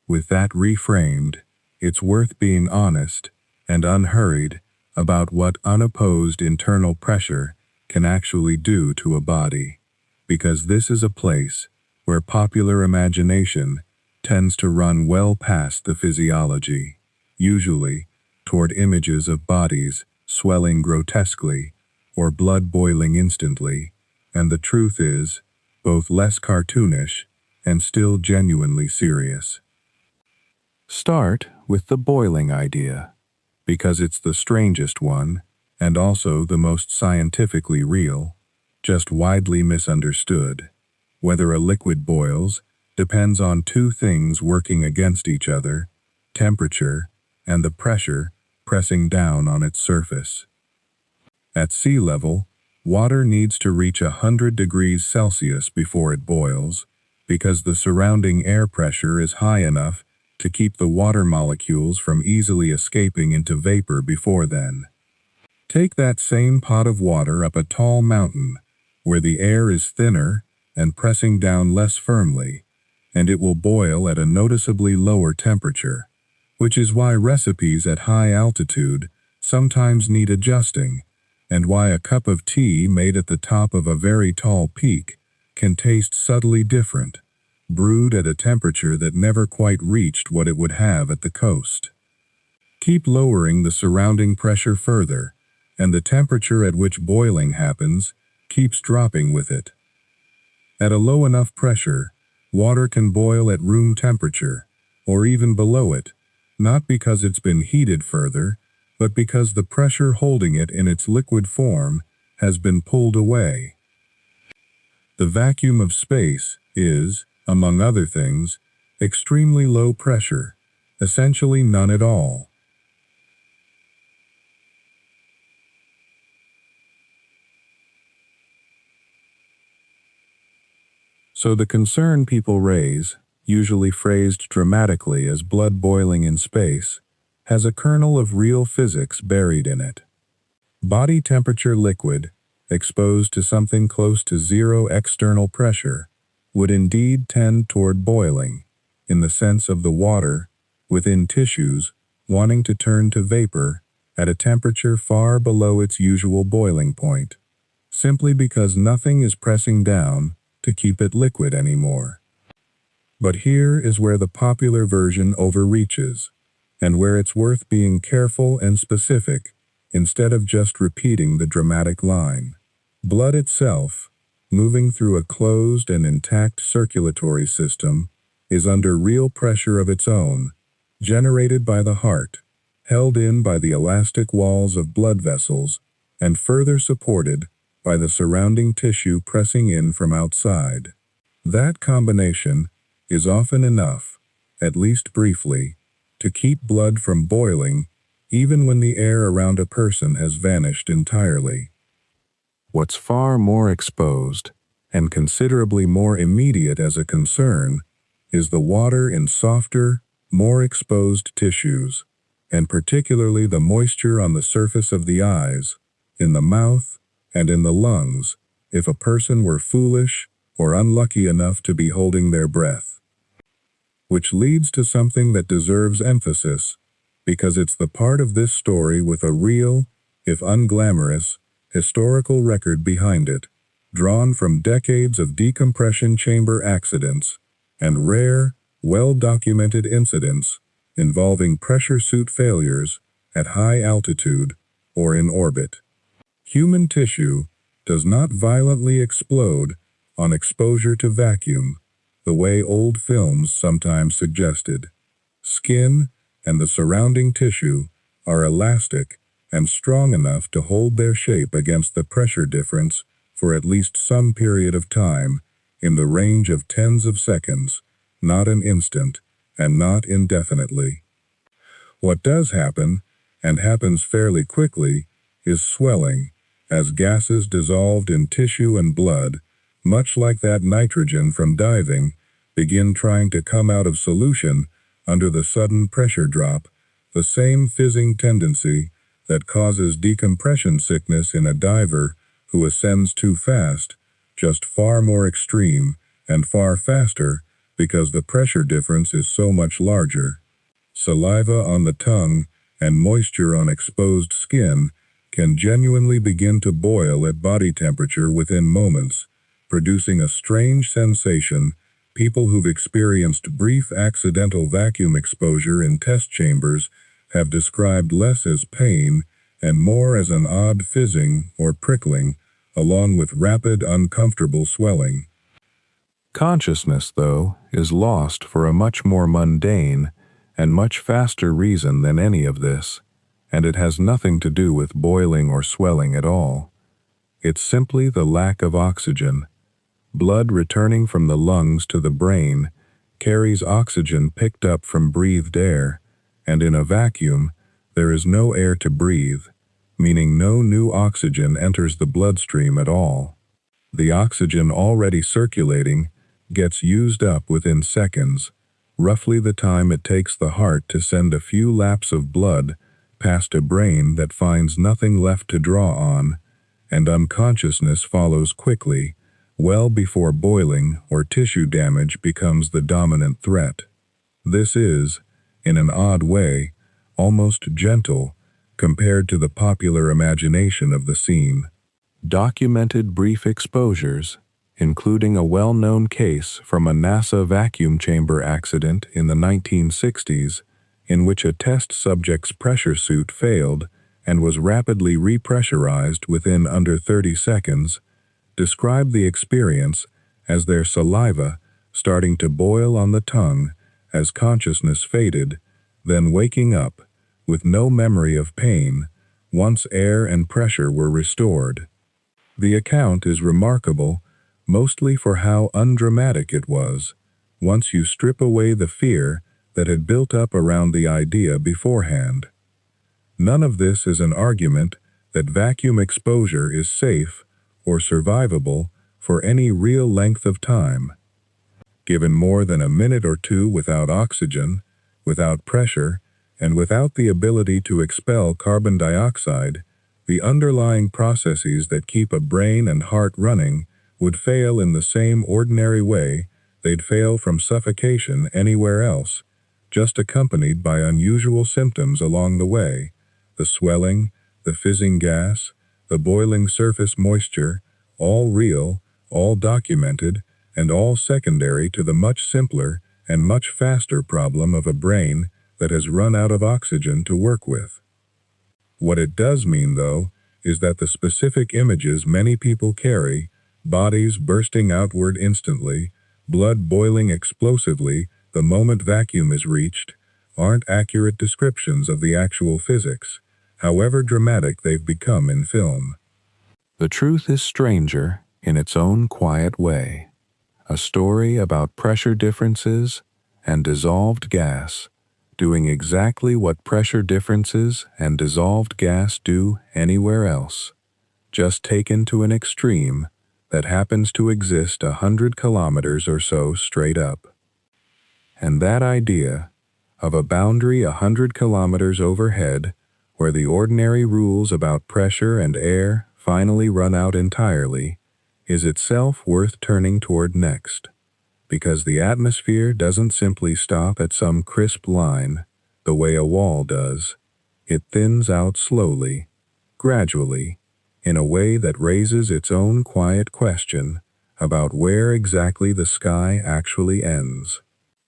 With that reframed, it's worth being honest and unhurried about what unopposed internal pressure can actually do to a body, because this is a place where popular imagination tends to run well past the physiology, usually toward images of bodies swelling grotesquely or blood boiling instantly, and the truth is, both less cartoonish and still genuinely serious. Start with the boiling idea, because it's the strangest one and also the most scientifically real, just widely misunderstood. Whether a liquid boils depends on two things working against each other: temperature and the pressure pressing down on its surface. At sea level, water needs to reach 100 degrees Celsius before it boils, because the surrounding air pressure is high enough to keep the water molecules from easily escaping into vapor before then. Take that same pot of water up a tall mountain, where the air is thinner and pressing down less firmly, and it will boil at a noticeably lower temperature, which is why recipes at high altitude sometimes need adjusting, and why a cup of tea made at the top of a very tall peak can taste subtly different, brewed at a temperature that never quite reached what it would have at the coast. Keep lowering the surrounding pressure further, and the temperature at which boiling happens keeps dropping with it. At a low enough pressure, water can boil at room temperature, or even below it, not because it's been heated further, but because the pressure holding it in its liquid form has been pulled away. The vacuum of space is, among other things, extremely low pressure, essentially none at all. So the concern people raise, usually phrased dramatically as blood boiling in space, has a kernel of real physics buried in it. Body temperature liquid, exposed to something close to zero external pressure, would indeed tend toward boiling, in the sense of the water within tissues wanting to turn to vapor at a temperature far below its usual boiling point, simply because nothing is pressing down to keep it liquid anymore. But here is where the popular version overreaches, and where it's worth being careful and specific instead of just repeating the dramatic line. Blood itself, moving through a closed and intact circulatory system, is under real pressure of its own, generated by the heart, held in by the elastic walls of blood vessels, and further supported by the surrounding tissue pressing in from outside. That combination is often enough, at least briefly, to keep blood from boiling even when the air around a person has vanished entirely. What's far more exposed, and considerably more immediate as a concern, is the water in softer, more exposed tissues, and particularly the moisture on the surface of the eyes, in the mouth, and in the lungs, if a person were foolish or unlucky enough to be holding their breath. Which leads to something that deserves emphasis, because it's the part of this story with a real, if unglamorous, historical record behind it, drawn from decades of decompression chamber accidents and rare, well-documented incidents involving pressure suit failures at high altitude or in orbit. Human tissue does not violently explode on exposure to vacuum, the way old films sometimes suggested. Skin and the surrounding tissue are elastic and strong enough to hold their shape against the pressure difference for at least some period of time, in the range of tens of seconds, not an instant, and not indefinitely. What does happen, and happens fairly quickly, is swelling, as gases dissolved in tissue and blood, much like that nitrogen from diving, begin trying to come out of solution under the sudden pressure drop, the same fizzing tendency that causes decompression sickness in a diver who ascends too fast, just far more extreme and far faster because the pressure difference is so much larger. Saliva on the tongue and moisture on exposed skin can genuinely begin to boil at body temperature within moments, producing a strange sensation people who've experienced brief accidental vacuum exposure in test chambers have described less as pain and more as an odd fizzing or prickling, along with rapid, uncomfortable swelling. Consciousness, though, is lost for a much more mundane and much faster reason than any of this, and it has nothing to do with boiling or swelling at all. It's simply the lack of oxygen. Blood returning from the lungs to the brain carries oxygen picked up from breathed air, and in a vacuum, there is no air to breathe, meaning no new oxygen enters the bloodstream at all. The oxygen already circulating gets used up within seconds, roughly the time it takes the heart to send a few laps of blood past a brain that finds nothing left to draw on, and unconsciousness follows quickly, well before boiling or tissue damage becomes the dominant threat. This is, in an odd way, almost gentle compared to the popular imagination of the scene. Documented brief exposures, including a well-known case from a NASA vacuum chamber accident in the 1960s, in which a test subject's pressure suit failed and was rapidly repressurized within under 30 seconds, describe the experience as their saliva starting to boil on the tongue as consciousness faded, then waking up with no memory of pain once air and pressure were restored. The account is remarkable mostly for how undramatic it was, once you strip away the fear that had built up around the idea beforehand. None of this is an argument that vacuum exposure is safe or survivable for any real length of time. Given more than a minute or two without oxygen, without pressure, and without the ability to expel carbon dioxide, the underlying processes that keep a brain and heart running would fail in the same ordinary way they'd fail from suffocation anywhere else, just accompanied by unusual symptoms along the way: the swelling, the fizzing gas, the boiling surface moisture, all real, all documented, and all secondary to the much simpler and much faster problem of a brain that has run out of oxygen to work with. What it does mean, though, is that the specific images many people carry, bodies bursting outward instantly, blood boiling explosively the moment vacuum is reached, aren't accurate descriptions of the actual physics, however dramatic they've become in film. The truth is stranger in its own quiet way. A story about pressure differences and dissolved gas doing exactly what pressure differences and dissolved gas do anywhere else, just taken to an extreme that happens to exist 100 kilometers or so straight up. And that idea of a boundary 100 kilometers overhead where the ordinary rules about pressure and air finally run out entirely is itself worth turning toward next, because the atmosphere doesn't simply stop at some crisp line the way a wall does. It thins out slowly, gradually, in a way that raises its own quiet question about where exactly the sky actually ends.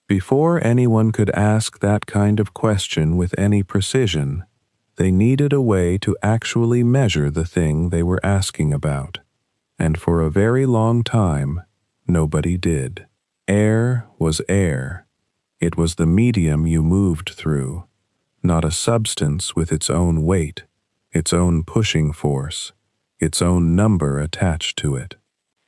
Before anyone could ask that kind of question with any precision, they needed a way to actually measure the thing they were asking about. And for a very long time, nobody did. Air was air. It was the medium you moved through, not a substance with its own weight, its own pushing force, its own number attached to it.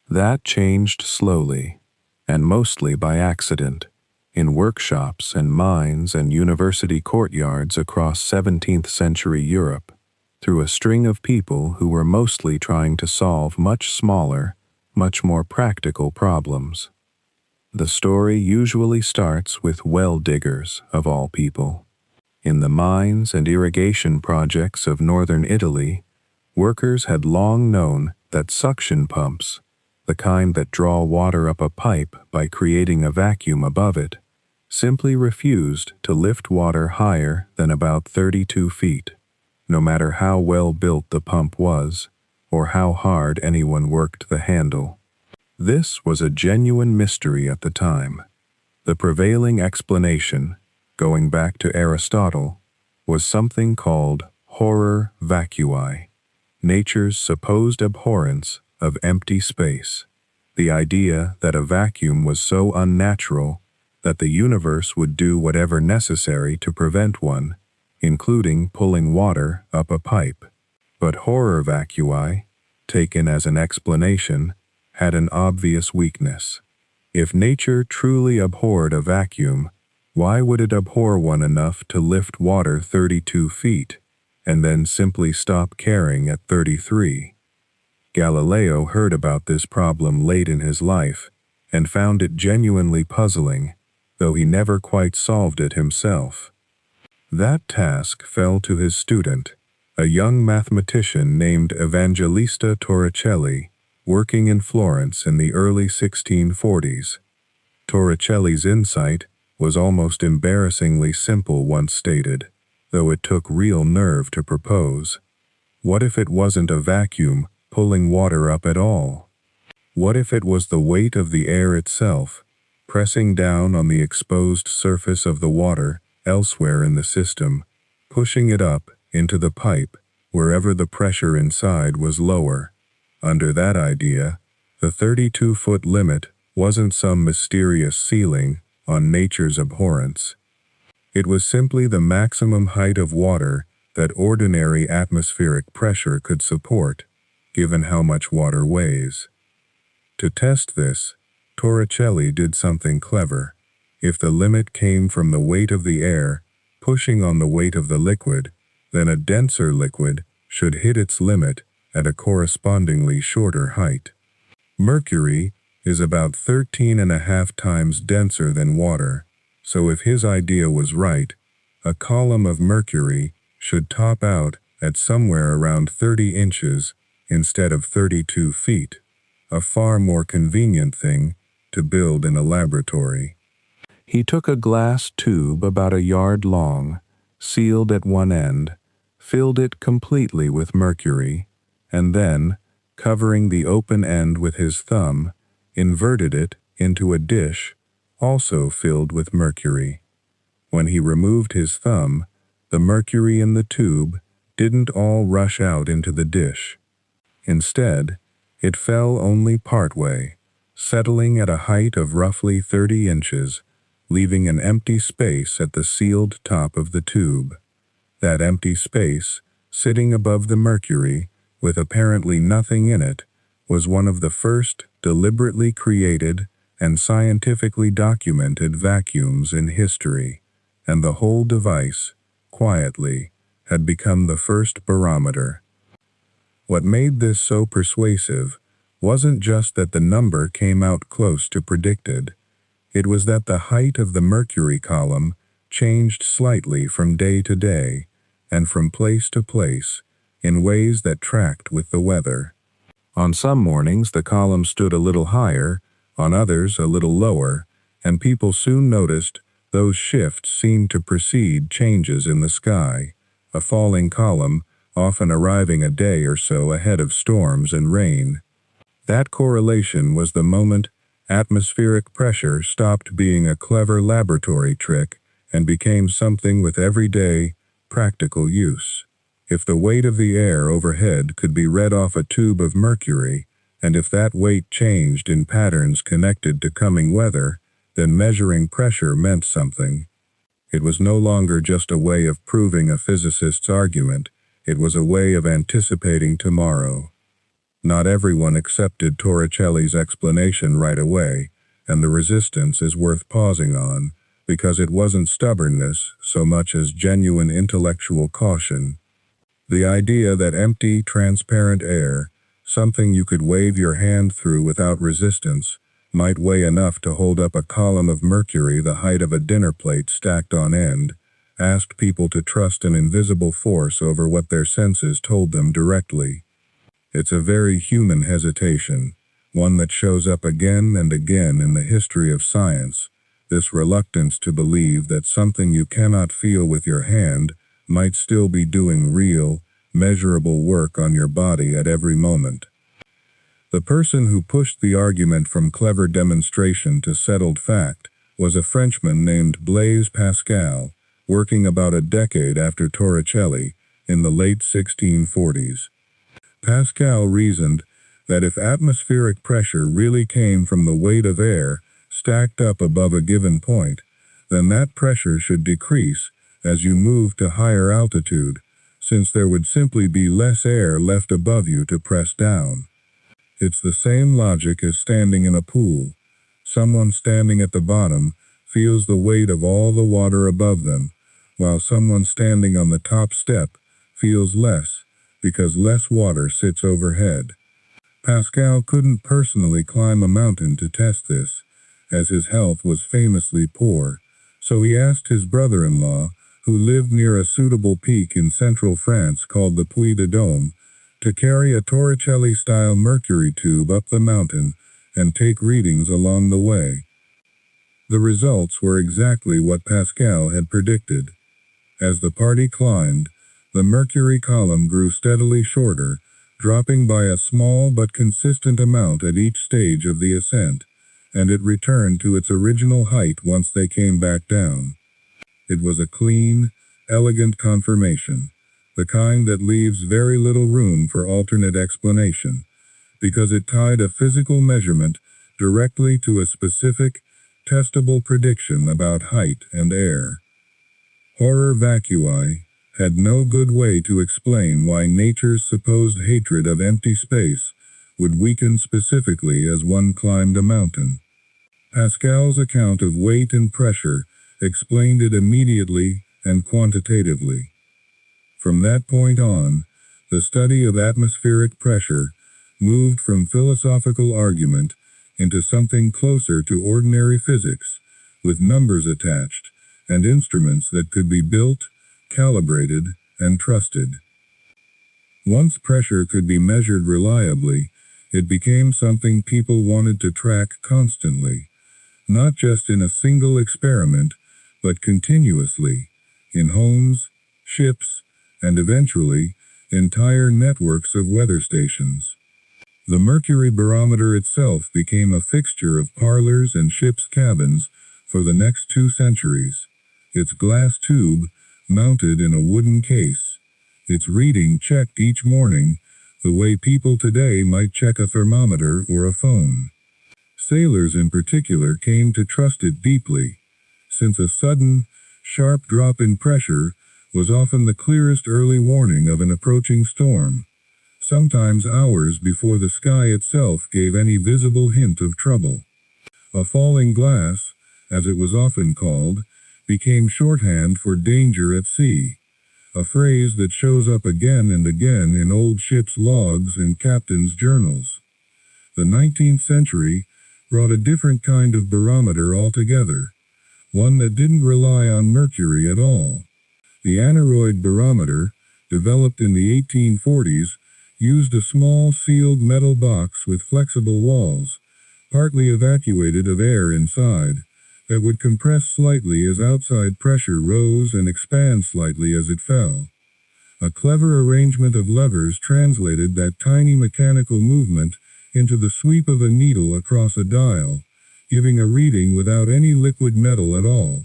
That changed slowly, and mostly by accident, in workshops and mines and university courtyards across 17th century Europe, through a string of people who were mostly trying to solve much smaller, much more practical problems. The story usually starts with well diggers, of all people. In the mines and irrigation projects of northern Italy, workers had long known that suction pumps, the kind that draw water up a pipe by creating a vacuum above it, simply refused to lift water higher than about 32 feet, no matter how well built the pump was, or how hard anyone worked the handle. This was a genuine mystery at the time. The prevailing explanation, going back to Aristotle, was something called horror vacui, nature's supposed abhorrence of empty space, the idea that a vacuum was so unnatural that the universe would do whatever necessary to prevent one, including pulling water up a pipe. But horror vacui, taken as an explanation, had an obvious weakness. If nature truly abhorred a vacuum, why would it abhor one enough to lift water 32 feet, and then simply stop caring at 33? Galileo heard about this problem late in his life, and found it genuinely puzzling, though he never quite solved it himself. That task fell to his student, a young mathematician named Evangelista Torricelli, working in Florence in the early 1640s. Torricelli's insight was almost embarrassingly simple once stated, though it took real nerve to propose. What if it wasn't a vacuum pulling water up at all? What if it was the weight of the air itself, pressing down on the exposed surface of the water elsewhere in the system, pushing it up into the pipe wherever the pressure inside was lower? Under that idea, the 32-foot limit wasn't some mysterious ceiling on nature's abhorrence. It was simply the maximum height of water that ordinary atmospheric pressure could support, given how much water weighs. To test this, Torricelli did something clever. If the limit came from the weight of the air pushing on the weight of the liquid, then a denser liquid should hit its limit at a correspondingly shorter height. Mercury is about 13.5 times denser than water, so if his idea was right, a column of mercury should top out at somewhere around 30 inches instead of 32 feet, a far more convenient thing to build in a laboratory. He took a glass tube about a yard long, sealed at one end, filled it completely with mercury, and then, covering the open end with his thumb, inverted it into a dish also filled with mercury. When he removed his thumb, the mercury in the tube didn't all rush out into the dish. Instead, it fell only partway, settling at a height of roughly 30 inches, leaving an empty space at the sealed top of the tube. That empty space, sitting above the mercury, with apparently nothing in it, was one of the first deliberately created and scientifically documented vacuums in history, and the whole device, quietly, had become the first barometer. What made this so persuasive wasn't just that the number came out close to predicted. It was that the height of the mercury column changed slightly from day to day and from place to place in ways that tracked with the weather. On some mornings the column stood a little higher, on others a little lower, and people soon noticed those shifts seemed to precede changes in the sky, a falling column often arriving a day or so ahead of storms and rain. That correlation was the moment atmospheric pressure stopped being a clever laboratory trick and became something with everyday, practical use. If the weight of the air overhead could be read off a tube of mercury, and if that weight changed in patterns connected to coming weather, then measuring pressure meant something. It was no longer just a way of proving a physicist's argument, it was a way of anticipating tomorrow. Not everyone accepted Torricelli's explanation right away, and the resistance is worth pausing on, because it wasn't stubbornness so much as genuine intellectual caution. The idea that empty, transparent air, something you could wave your hand through without resistance, might weigh enough to hold up a column of mercury the height of a dinner plate stacked on end, asked people to trust an invisible force over what their senses told them directly. It's a very human hesitation, one that shows up again and again in the history of science, this reluctance to believe that something you cannot feel with your hand might still be doing real, measurable work on your body at every moment. The person who pushed the argument from clever demonstration to settled fact was a Frenchman named Blaise Pascal, working about a decade after Torricelli in the late 1640s. Pascal reasoned that if atmospheric pressure really came from the weight of air stacked up above a given point, then that pressure should decrease as you move to higher altitude, since there would simply be less air left above you to press down. It's the same logic as standing in a pool. Someone standing at the bottom feels the weight of all the water above them, while someone standing on the top step feels less because less water sits overhead. Pascal couldn't personally climb a mountain to test this, as his health was famously poor, so he asked his brother-in-law, who lived near a suitable peak in central France called the Puy de Dôme, to carry a Torricelli-style mercury tube up the mountain and take readings along the way. The results were exactly what Pascal had predicted. As the party climbed, the mercury column grew steadily shorter, dropping by a small but consistent amount at each stage of the ascent, and it returned to its original height once they came back down. It was a clean, elegant confirmation, the kind that leaves very little room for alternate explanation, because it tied a physical measurement directly to a specific, testable prediction about height and air. Horror vacui had no good way to explain why nature's supposed hatred of empty space would weaken specifically as one climbed a mountain. Pascal's account of weight and pressure explained it immediately and quantitatively. From that point on, the study of atmospheric pressure moved from philosophical argument into something closer to ordinary physics, with numbers attached and instruments that could be built, calibrated, and trusted. Once pressure could be measured reliably, it became something people wanted to track constantly, not just in a single experiment, but continuously, in homes, ships, and eventually, entire networks of weather stations. The mercury barometer itself became a fixture of parlors and ships' cabins for the next 2 centuries. Its glass tube, mounted in a wooden case, its reading checked each morning the way people today might check a thermometer or a phone. Sailors in particular came to trust it deeply, since a sudden, sharp drop in pressure was often the clearest early warning of an approaching storm, sometimes hours before the sky itself gave any visible hint of trouble. A falling glass, as it was often called, became shorthand for danger at sea, a phrase that shows up again and again in old ships' logs and captains' journals. The 19th century brought a different kind of barometer altogether, one that didn't rely on mercury at all. The aneroid barometer, developed in the 1840s, used a small sealed metal box with flexible walls, partly evacuated of air inside, that would compress slightly as outside pressure rose and expand slightly as it fell. A clever arrangement of levers translated that tiny mechanical movement into the sweep of a needle across a dial, giving a reading without any liquid metal at all.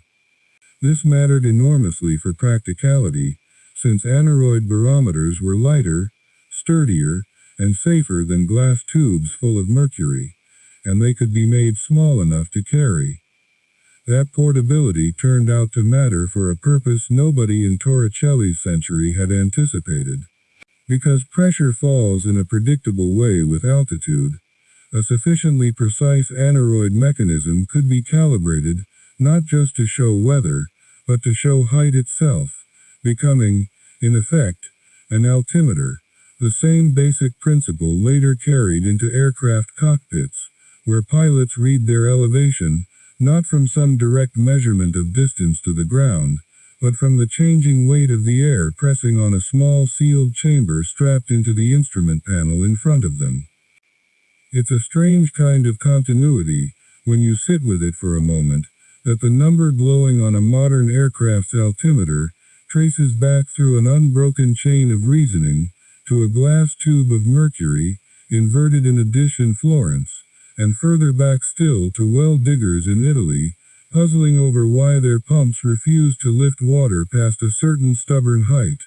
This mattered enormously for practicality, since aneroid barometers were lighter, sturdier, and safer than glass tubes full of mercury, and they could be made small enough to carry. That portability turned out to matter for a purpose nobody in Torricelli's century had anticipated. Because pressure falls in a predictable way with altitude, a sufficiently precise aneroid mechanism could be calibrated not just to show weather, but to show height itself, becoming, in effect, an altimeter, the same basic principle later carried into aircraft cockpits, where pilots read their elevation not from some direct measurement of distance to the ground, but from the changing weight of the air pressing on a small sealed chamber strapped into the instrument panel in front of them. It's a strange kind of continuity, when you sit with it for a moment, that the number glowing on a modern aircraft's altimeter traces back through an unbroken chain of reasoning to a glass tube of mercury, inverted in a dish in Florence, and further back still to well diggers in Italy, puzzling over why their pumps refuse to lift water past a certain stubborn height.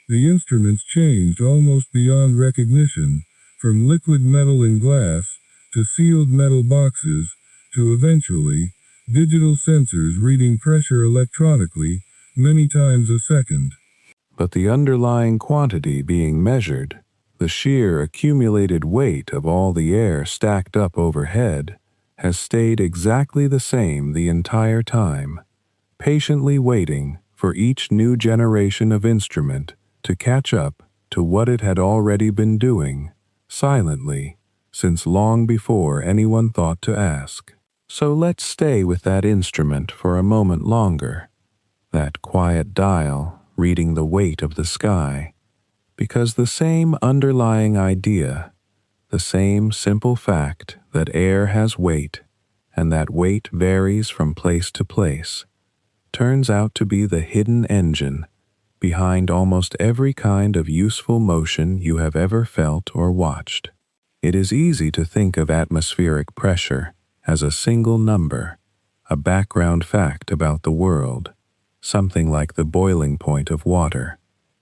The instruments changed almost beyond recognition, from liquid metal and glass, to sealed metal boxes, to eventually, digital sensors reading pressure electronically, many times a second. But the underlying quantity being measured, the sheer accumulated weight of all the air stacked up overhead, has stayed exactly the same the entire time, patiently waiting for each new generation of instrument to catch up to what it had already been doing, silently, since long before anyone thought to ask. So let's stay with that instrument for a moment longer, that quiet dial reading the weight of the sky, because the same underlying idea, the same simple fact that air has weight, and that weight varies from place to place, turns out to be the hidden engine behind almost every kind of useful motion you have ever felt or watched. It is easy to think of atmospheric pressure as a single number, a background fact about the world, something like the boiling point of water,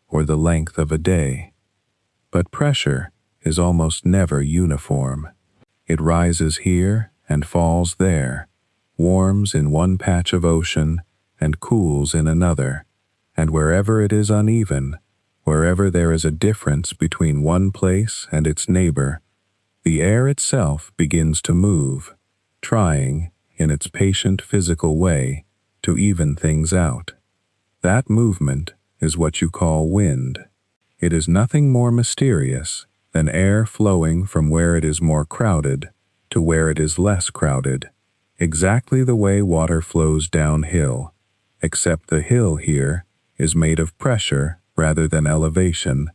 or the length of a day. But pressure is almost never uniform. It rises here and falls there, warms in one patch of ocean and cools in another, and wherever it is uneven, wherever there is a difference between one place and its neighbor, the air itself begins to move, trying, in its patient physical way, to even things out. That movement is what you call wind. It is nothing more mysterious than air flowing from where it is more crowded to where it is less crowded, exactly the way water flows downhill, except the hill here is made of pressure rather than elevation,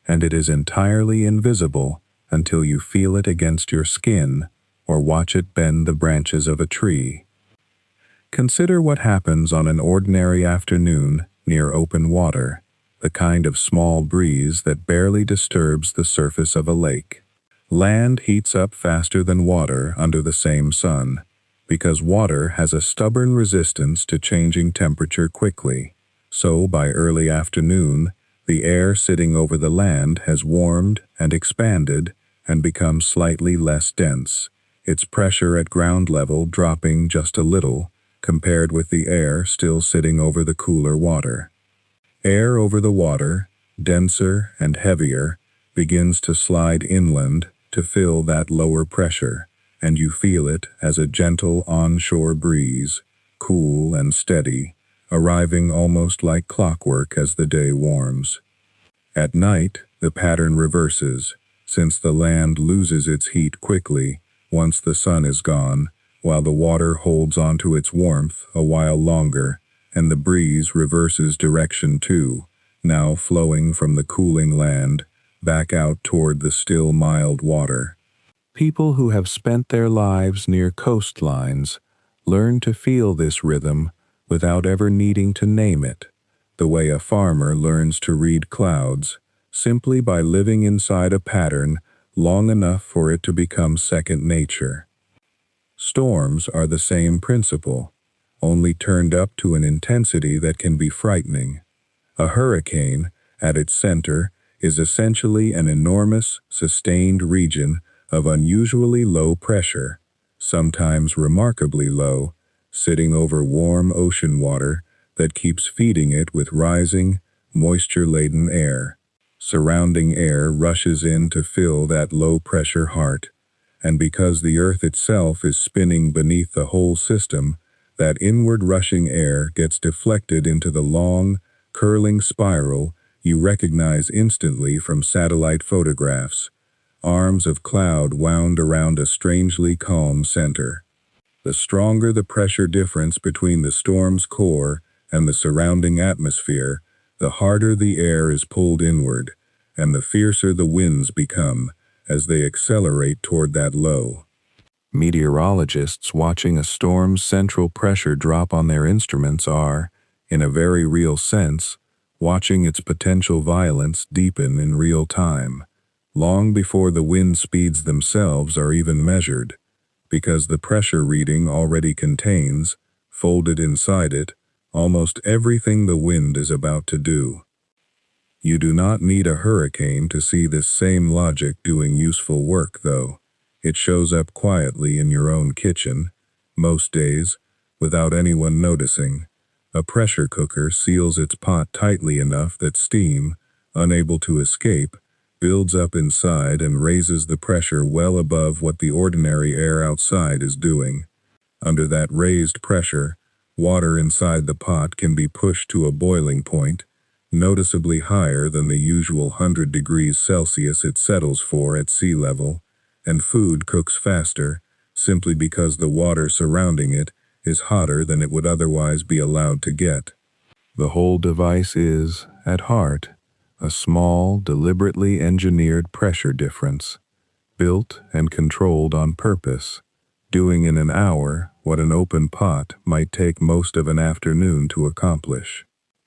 and it is entirely invisible until you feel it against your skin or watch it bend the branches of a tree. Consider what happens on an ordinary afternoon near open water, the kind of small breeze that barely disturbs the surface of a lake. Land heats up faster than water under the same sun, because water has a stubborn resistance to changing temperature quickly. So by early afternoon, the air sitting over the land has warmed and expanded and become slightly less dense, its pressure at ground level dropping just a little compared with the air still sitting over the cooler water. Air over the water, denser and heavier, begins to slide inland to fill that lower pressure, and you feel it as a gentle onshore breeze, cool and steady, arriving almost like clockwork as the day warms. At night, the pattern reverses, since the land loses its heat quickly once the sun is gone, while the water holds onto its warmth a while longer, and the breeze reverses direction too, now flowing from the cooling land back out toward the still mild water. People who have spent their lives near coastlines learn to feel this rhythm without ever needing to name it, the way a farmer learns to read clouds, simply by living inside a pattern long enough for it to become second nature. Storms are the same principle, only turned up to an intensity that can be frightening. A hurricane, at its center, is essentially an enormous, sustained region of unusually low pressure, sometimes remarkably low, sitting over warm ocean water that keeps feeding it with rising, moisture-laden air. Surrounding air rushes in to fill that low-pressure heart, and because the earth itself is spinning beneath the whole system, that inward rushing air gets deflected into the long, curling spiral you recognize instantly from satellite photographs, arms of cloud wound around a strangely calm center. The stronger the pressure difference between the storm's core and the surrounding atmosphere, the harder the air is pulled inward, and the fiercer the winds become, as they accelerate toward that low. Meteorologists watching a storm's central pressure drop on their instruments are, in a very real sense, watching its potential violence deepen in real time, long before the wind speeds themselves are even measured, because the pressure reading already contains, folded inside it, almost everything the wind is about to do. You do not need a hurricane to see this same logic doing useful work, though. It shows up quietly in your own kitchen, most days, without anyone noticing. A pressure cooker seals its pot tightly enough that steam, unable to escape, builds up inside and raises the pressure well above what the ordinary air outside is doing. Under that raised pressure, water inside the pot can be pushed to a boiling point, noticeably higher than the usual 100 degrees Celsius it settles for at sea level, and food cooks faster, simply because the water surrounding it is hotter than it would otherwise be allowed to get. The whole device is, at heart, a small, deliberately engineered pressure difference, built and controlled on purpose, doing in an hour what an open pot might take most of an afternoon to accomplish.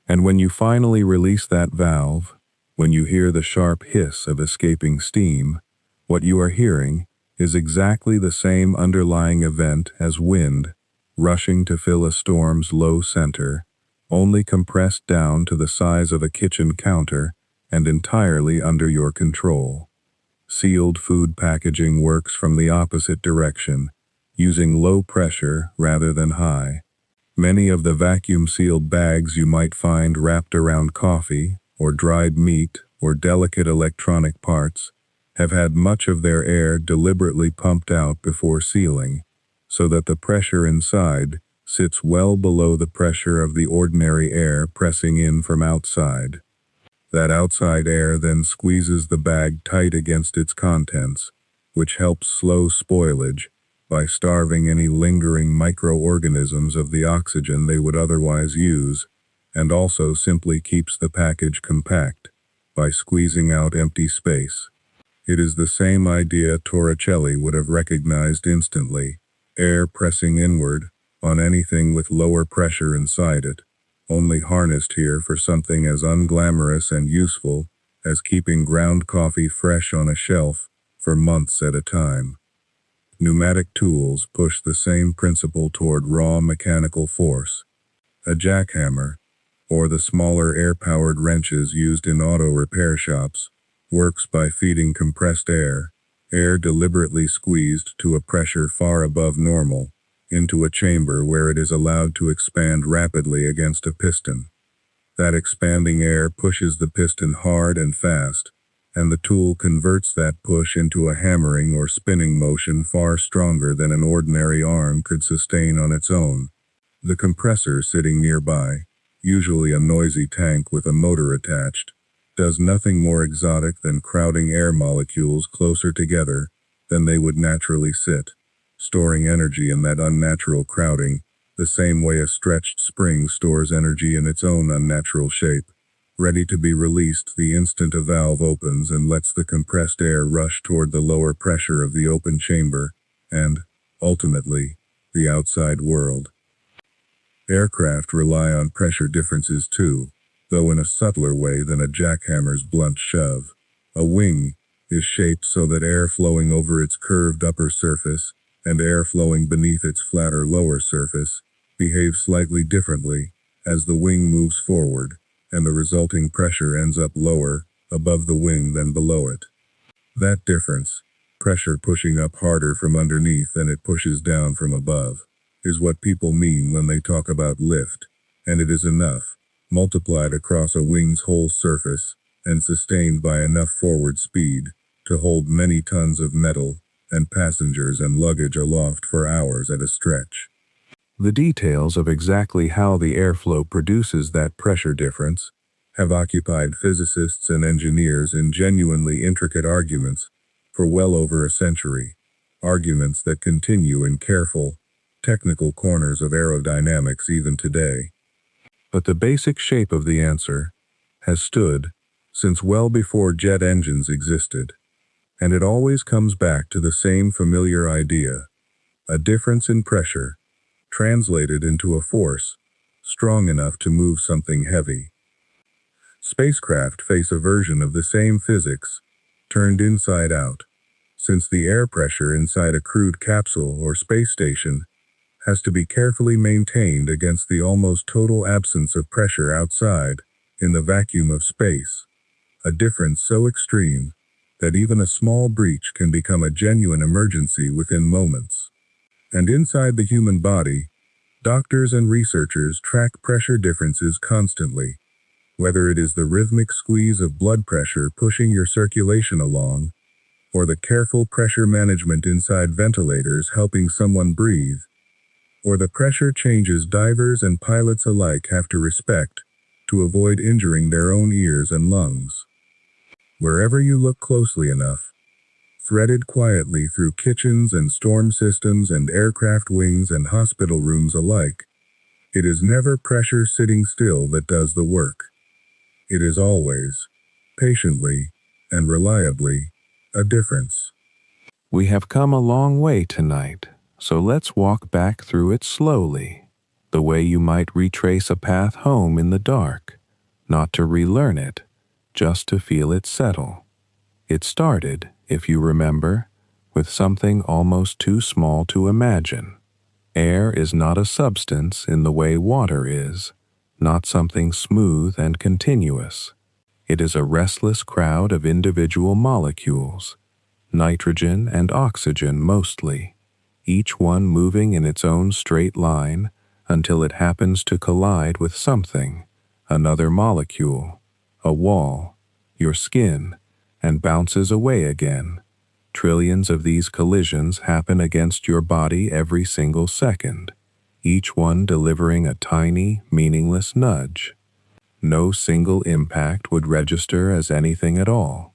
And when you finally release that valve, when you hear the sharp hiss of escaping steam, what you are hearing is exactly the same underlying event as wind rushing to fill a storm's low center, only compressed down to the size of a kitchen counter and entirely under your control. Sealed food packaging works from the opposite direction, using low pressure rather than high. Many of the vacuum-sealed bags you might find wrapped around coffee, or dried meat, or delicate electronic parts have had much of their air deliberately pumped out before sealing, so that the pressure inside sits well below the pressure of the ordinary air pressing in from outside. That outside air then squeezes the bag tight against its contents, which helps slow spoilage by starving any lingering microorganisms of the oxygen they would otherwise use, and also simply keeps the package compact by squeezing out empty space. It is the same idea Torricelli would have recognized instantly: air pressing inward on anything with lower pressure inside it, only harnessed here for something as unglamorous and useful as keeping ground coffee fresh on a shelf for months at a time. Pneumatic tools push the same principle toward raw mechanical force. A jackhammer, or the smaller air-powered wrenches used in auto repair shops, works by feeding compressed air deliberately squeezed to a pressure far above normal, into a chamber where it is allowed to expand rapidly against a piston. That expanding air pushes the piston hard and fast, and the tool converts that push into a hammering or spinning motion far stronger than an ordinary arm could sustain on its own. The compressor sitting nearby, usually a noisy tank with a motor attached, does nothing more exotic than crowding air molecules closer together than they would naturally sit, storing energy in that unnatural crowding, the same way a stretched spring stores energy in its own unnatural shape, ready to be released the instant a valve opens and lets the compressed air rush toward the lower pressure of the open chamber and, ultimately, the outside world. Aircraft rely on pressure differences too, though in a subtler way than a jackhammer's blunt shove. A wing is shaped so that air flowing over its curved upper surface and air flowing beneath its flatter lower surface behave slightly differently as the wing moves forward, and the resulting pressure ends up lower above the wing than below it. That difference, pressure pushing up harder from underneath than it pushes down from above, is what people mean when they talk about lift, and it is enough, multiplied across a wing's whole surface and sustained by enough forward speed to hold many tons of metal and passengers and luggage aloft for hours at a stretch. The details of exactly how the airflow produces that pressure difference have occupied physicists and engineers in genuinely intricate arguments for well over a century, arguments that continue in careful, technical corners of aerodynamics even today. But the basic shape of the answer has stood since well before jet engines existed, And it always comes back to the same familiar idea, a difference in pressure, translated into a force strong enough to move something heavy. Spacecraft face a version of the same physics, turned inside out, since the air pressure inside a crewed capsule or space station has to be carefully maintained against the almost total absence of pressure outside, in the vacuum of space, a difference so extreme that even a small breach can become a genuine emergency within moments. And inside the human body, doctors and researchers track pressure differences constantly, whether it is the rhythmic squeeze of blood pressure pushing your circulation along, or the careful pressure management inside ventilators helping someone breathe, or the pressure changes divers and pilots alike have to respect to avoid injuring their own ears and lungs. Wherever you look closely enough, threaded quietly through kitchens and storm systems and aircraft wings and hospital rooms alike, it is never pressure sitting still that does the work. It is always, patiently and reliably, a difference. We have come a long way tonight, so let's walk back through it slowly, the way you might retrace a path home in the dark, not to relearn it, just to feel it settle. It started, if you remember, with something almost too small to imagine. Air is not a substance in the way water is, not something smooth and continuous. It is a restless crowd of individual molecules, nitrogen and oxygen mostly, each one moving in its own straight line until it happens to collide with something, another molecule, a wall, your skin, and bounces away again. Trillions of these collisions happen against your body every single second, each one delivering a tiny, meaningless nudge. No single impact would register as anything at all,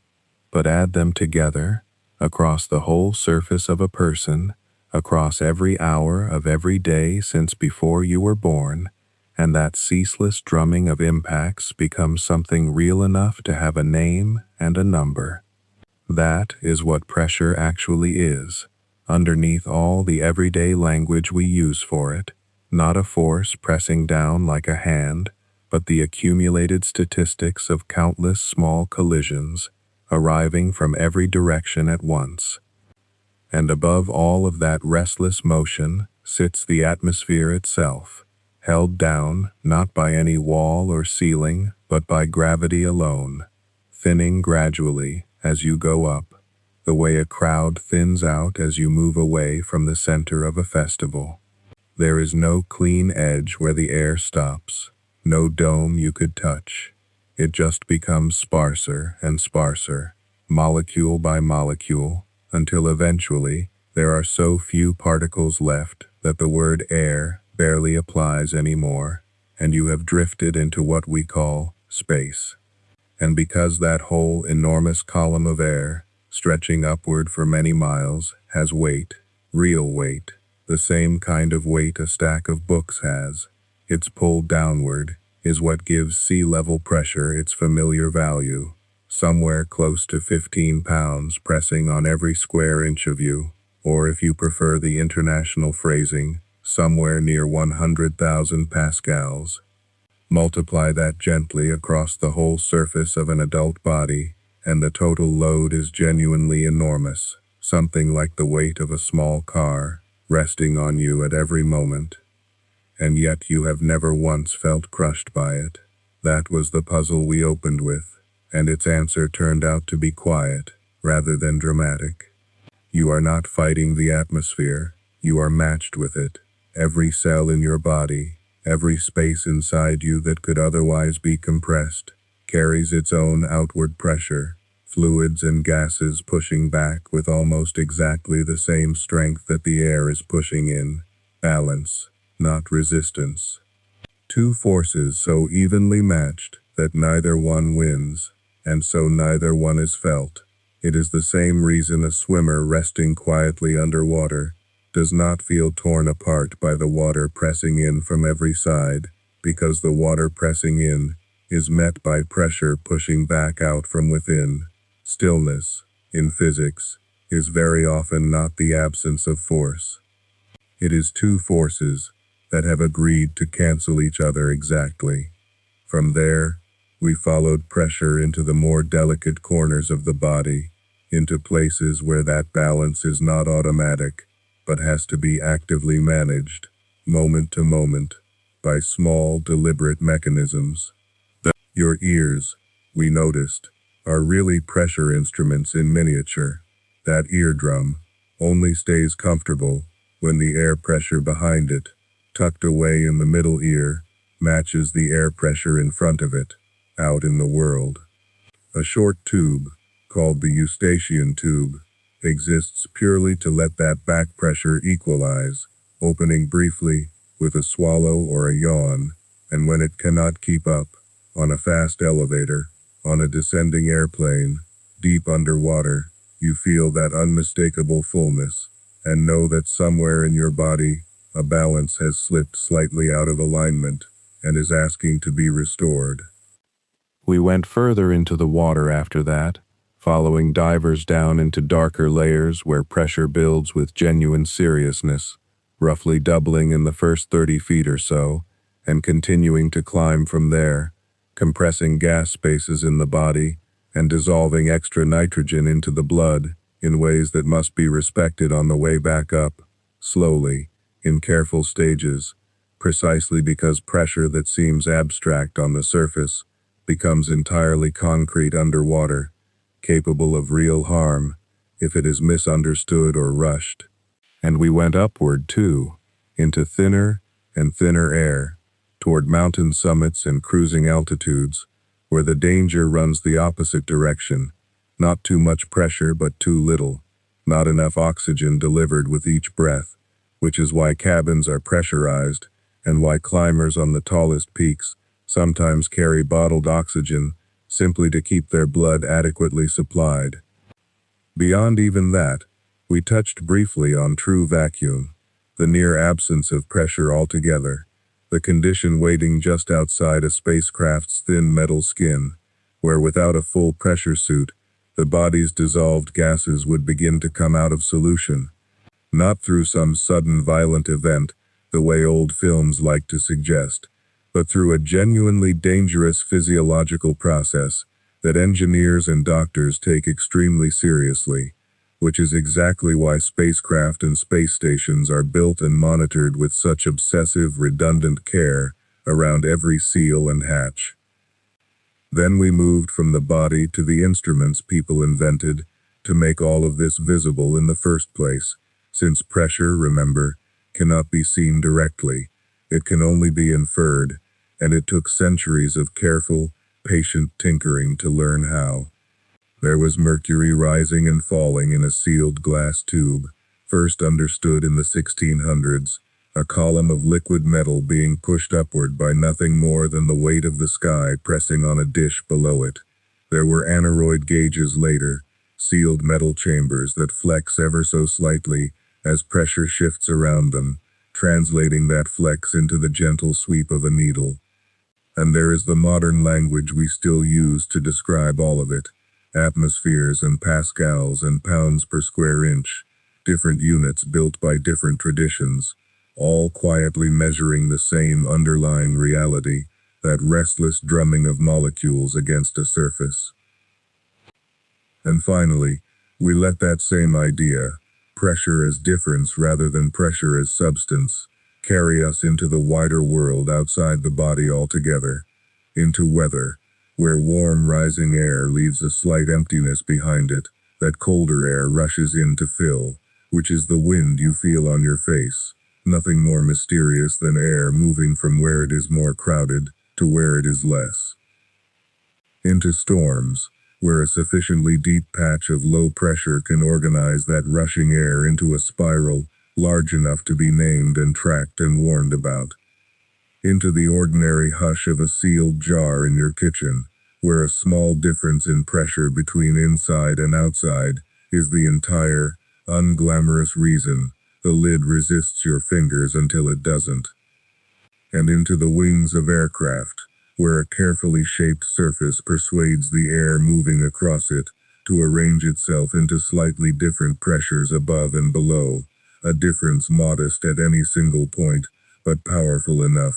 but add them together, across the whole surface of a person, across every hour of every day since before you were born, and that ceaseless drumming of impacts becomes something real enough to have a name and a number. That is what pressure actually is, underneath all the everyday language we use for it, not a force pressing down like a hand, but the accumulated statistics of countless small collisions, arriving from every direction at once. And above all of that restless motion sits the atmosphere itself, held down not by any wall or ceiling, but by gravity alone, thinning gradually as you go up, the way a crowd thins out as you move away from the center of a festival. There is no clean edge where the air stops, no dome you could touch. It just becomes sparser and sparser, molecule by molecule, until eventually there are so few particles left that the word air barely applies anymore, and you have drifted into what we call space. And because that whole enormous column of air, stretching upward for many miles, has weight, real weight, the same kind of weight a stack of books has, its pull downward is what gives sea level pressure its familiar value, somewhere close to 15 pounds pressing on every square inch of you, or if you prefer the international phrasing, somewhere near 100,000 pascals. Multiply that gently across the whole surface of an adult body, and the total load is genuinely enormous, something like the weight of a small car, resting on you at every moment. And yet you have never once felt crushed by it. That was the puzzle we opened with, and its answer turned out to be quiet, rather than dramatic. You are not fighting the atmosphere, you are matched with it. Every cell in your body, every space inside you that could otherwise be compressed, carries its own outward pressure, fluids and gases pushing back with almost exactly the same strength that the air is pushing in. Balance, not resistance. Two forces so evenly matched that neither one wins, and so neither one is felt. It is the same reason a swimmer resting quietly underwater does not feel torn apart by the water pressing in from every side, because the water pressing in is met by pressure pushing back out from within. Stillness, in physics, is very often not the absence of force. It is two forces that have agreed to cancel each other exactly. From there, we followed pressure into the more delicate corners of the body, into places where that balance is not automatic, but has to be actively managed, moment to moment, by small, deliberate mechanisms. Your ears, we noticed, are really pressure instruments in miniature. That eardrum only stays comfortable when the air pressure behind it, tucked away in the middle ear, matches the air pressure in front of it, out in the world. A short tube, called the eustachian tube, exists purely to let that back pressure equalize, opening briefly with a swallow or a yawn, and when it cannot keep up, on a fast elevator, on a descending airplane, deep underwater, you feel that unmistakable fullness, and know that somewhere in your body, a balance has slipped slightly out of alignment and is asking to be restored. We went further into the water after that, following divers down into darker layers where pressure builds with genuine seriousness, roughly doubling in the first 30 feet or so, and continuing to climb from there, compressing gas spaces in the body and dissolving extra nitrogen into the blood in ways that must be respected on the way back up, slowly, in careful stages, precisely because pressure that seems abstract on the surface becomes entirely concrete underwater, capable of real harm if it is misunderstood or rushed. And we went upward, too, into thinner and thinner air, toward mountain summits and cruising altitudes, where the danger runs the opposite direction, not too much pressure but too little, not enough oxygen delivered with each breath, which is why cabins are pressurized and why climbers on the tallest peaks sometimes carry bottled oxygen simply to keep their blood adequately supplied. Beyond even that, we touched briefly on true vacuum, the near absence of pressure altogether, the condition waiting just outside a spacecraft's thin metal skin, where without a full pressure suit, the body's dissolved gases would begin to come out of solution, not through some sudden violent event, the way old films like to suggest, but through a genuinely dangerous physiological process that engineers and doctors take extremely seriously, which is exactly why spacecraft and space stations are built and monitored with such obsessive, redundant care around every seal and hatch. Then we moved from the body to the instruments people invented to make all of this visible in the first place, since pressure, remember, cannot be seen directly. It can only be inferred, and it took centuries of careful, patient tinkering to learn how. There was mercury rising and falling in a sealed glass tube, first understood in the 1600s, a column of liquid metal being pushed upward by nothing more than the weight of the sky pressing on a dish below it. There were aneroid gauges later, sealed metal chambers that flex ever so slightly as pressure shifts around them, translating that flex into the gentle sweep of a needle. And there is the modern language we still use to describe all of it. Atmospheres and pascals and pounds per square inch, different units built by different traditions, all quietly measuring the same underlying reality, that restless drumming of molecules against a surface. And finally, we let that same idea, pressure as difference rather than pressure as substance, carry us into the wider world outside the body altogether, into weather, where warm rising air leaves a slight emptiness behind it, that colder air rushes in to fill, which is the wind you feel on your face, nothing more mysterious than air moving from where it is more crowded to where it is less. Into storms, where a sufficiently deep patch of low pressure can organize that rushing air into a spiral large enough to be named and tracked and warned about. Into the ordinary hush of a sealed jar in your kitchen, where a small difference in pressure between inside and outside is the entire, unglamorous reason the lid resists your fingers until it doesn't. And into the wings of aircraft, where a carefully shaped surface persuades the air moving across it to arrange itself into slightly different pressures above and below, a difference modest at any single point, but powerful enough,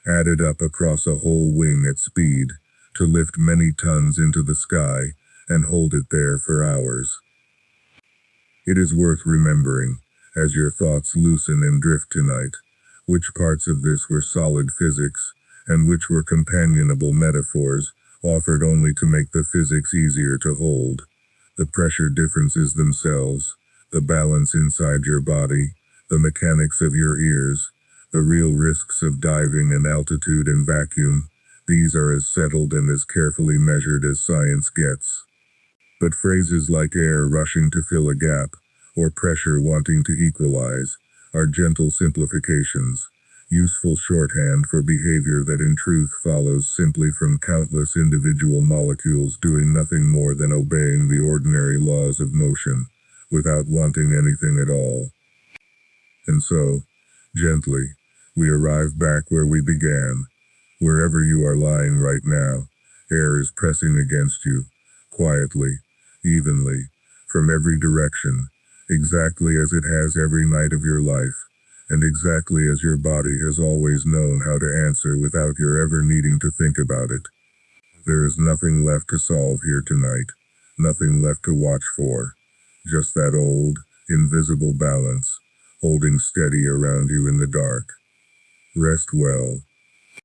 added up across a whole wing at speed, to lift many tons into the sky and hold it there for hours. It is worth remembering, as your thoughts loosen and drift tonight, which parts of this were solid physics, and which were companionable metaphors, offered only to make the physics easier to hold. The pressure differences themselves, the balance inside your body, the mechanics of your ears, the real risks of diving in altitude and vacuum, these are as settled and as carefully measured as science gets. But phrases like air rushing to fill a gap, or pressure wanting to equalize, are gentle simplifications, useful shorthand for behavior that in truth follows simply from countless individual molecules doing nothing more than obeying the ordinary laws of motion, without wanting anything at all. And so, gently, we arrive back where we began. Wherever you are lying right now, air is pressing against you, quietly, evenly, from every direction, exactly as it has every night of your life, and exactly as your body has always known how to answer without your ever needing to think about it. There is nothing left to solve here tonight, nothing left to watch for, just that old, invisible balance, holding steady around you in the dark. Rest well,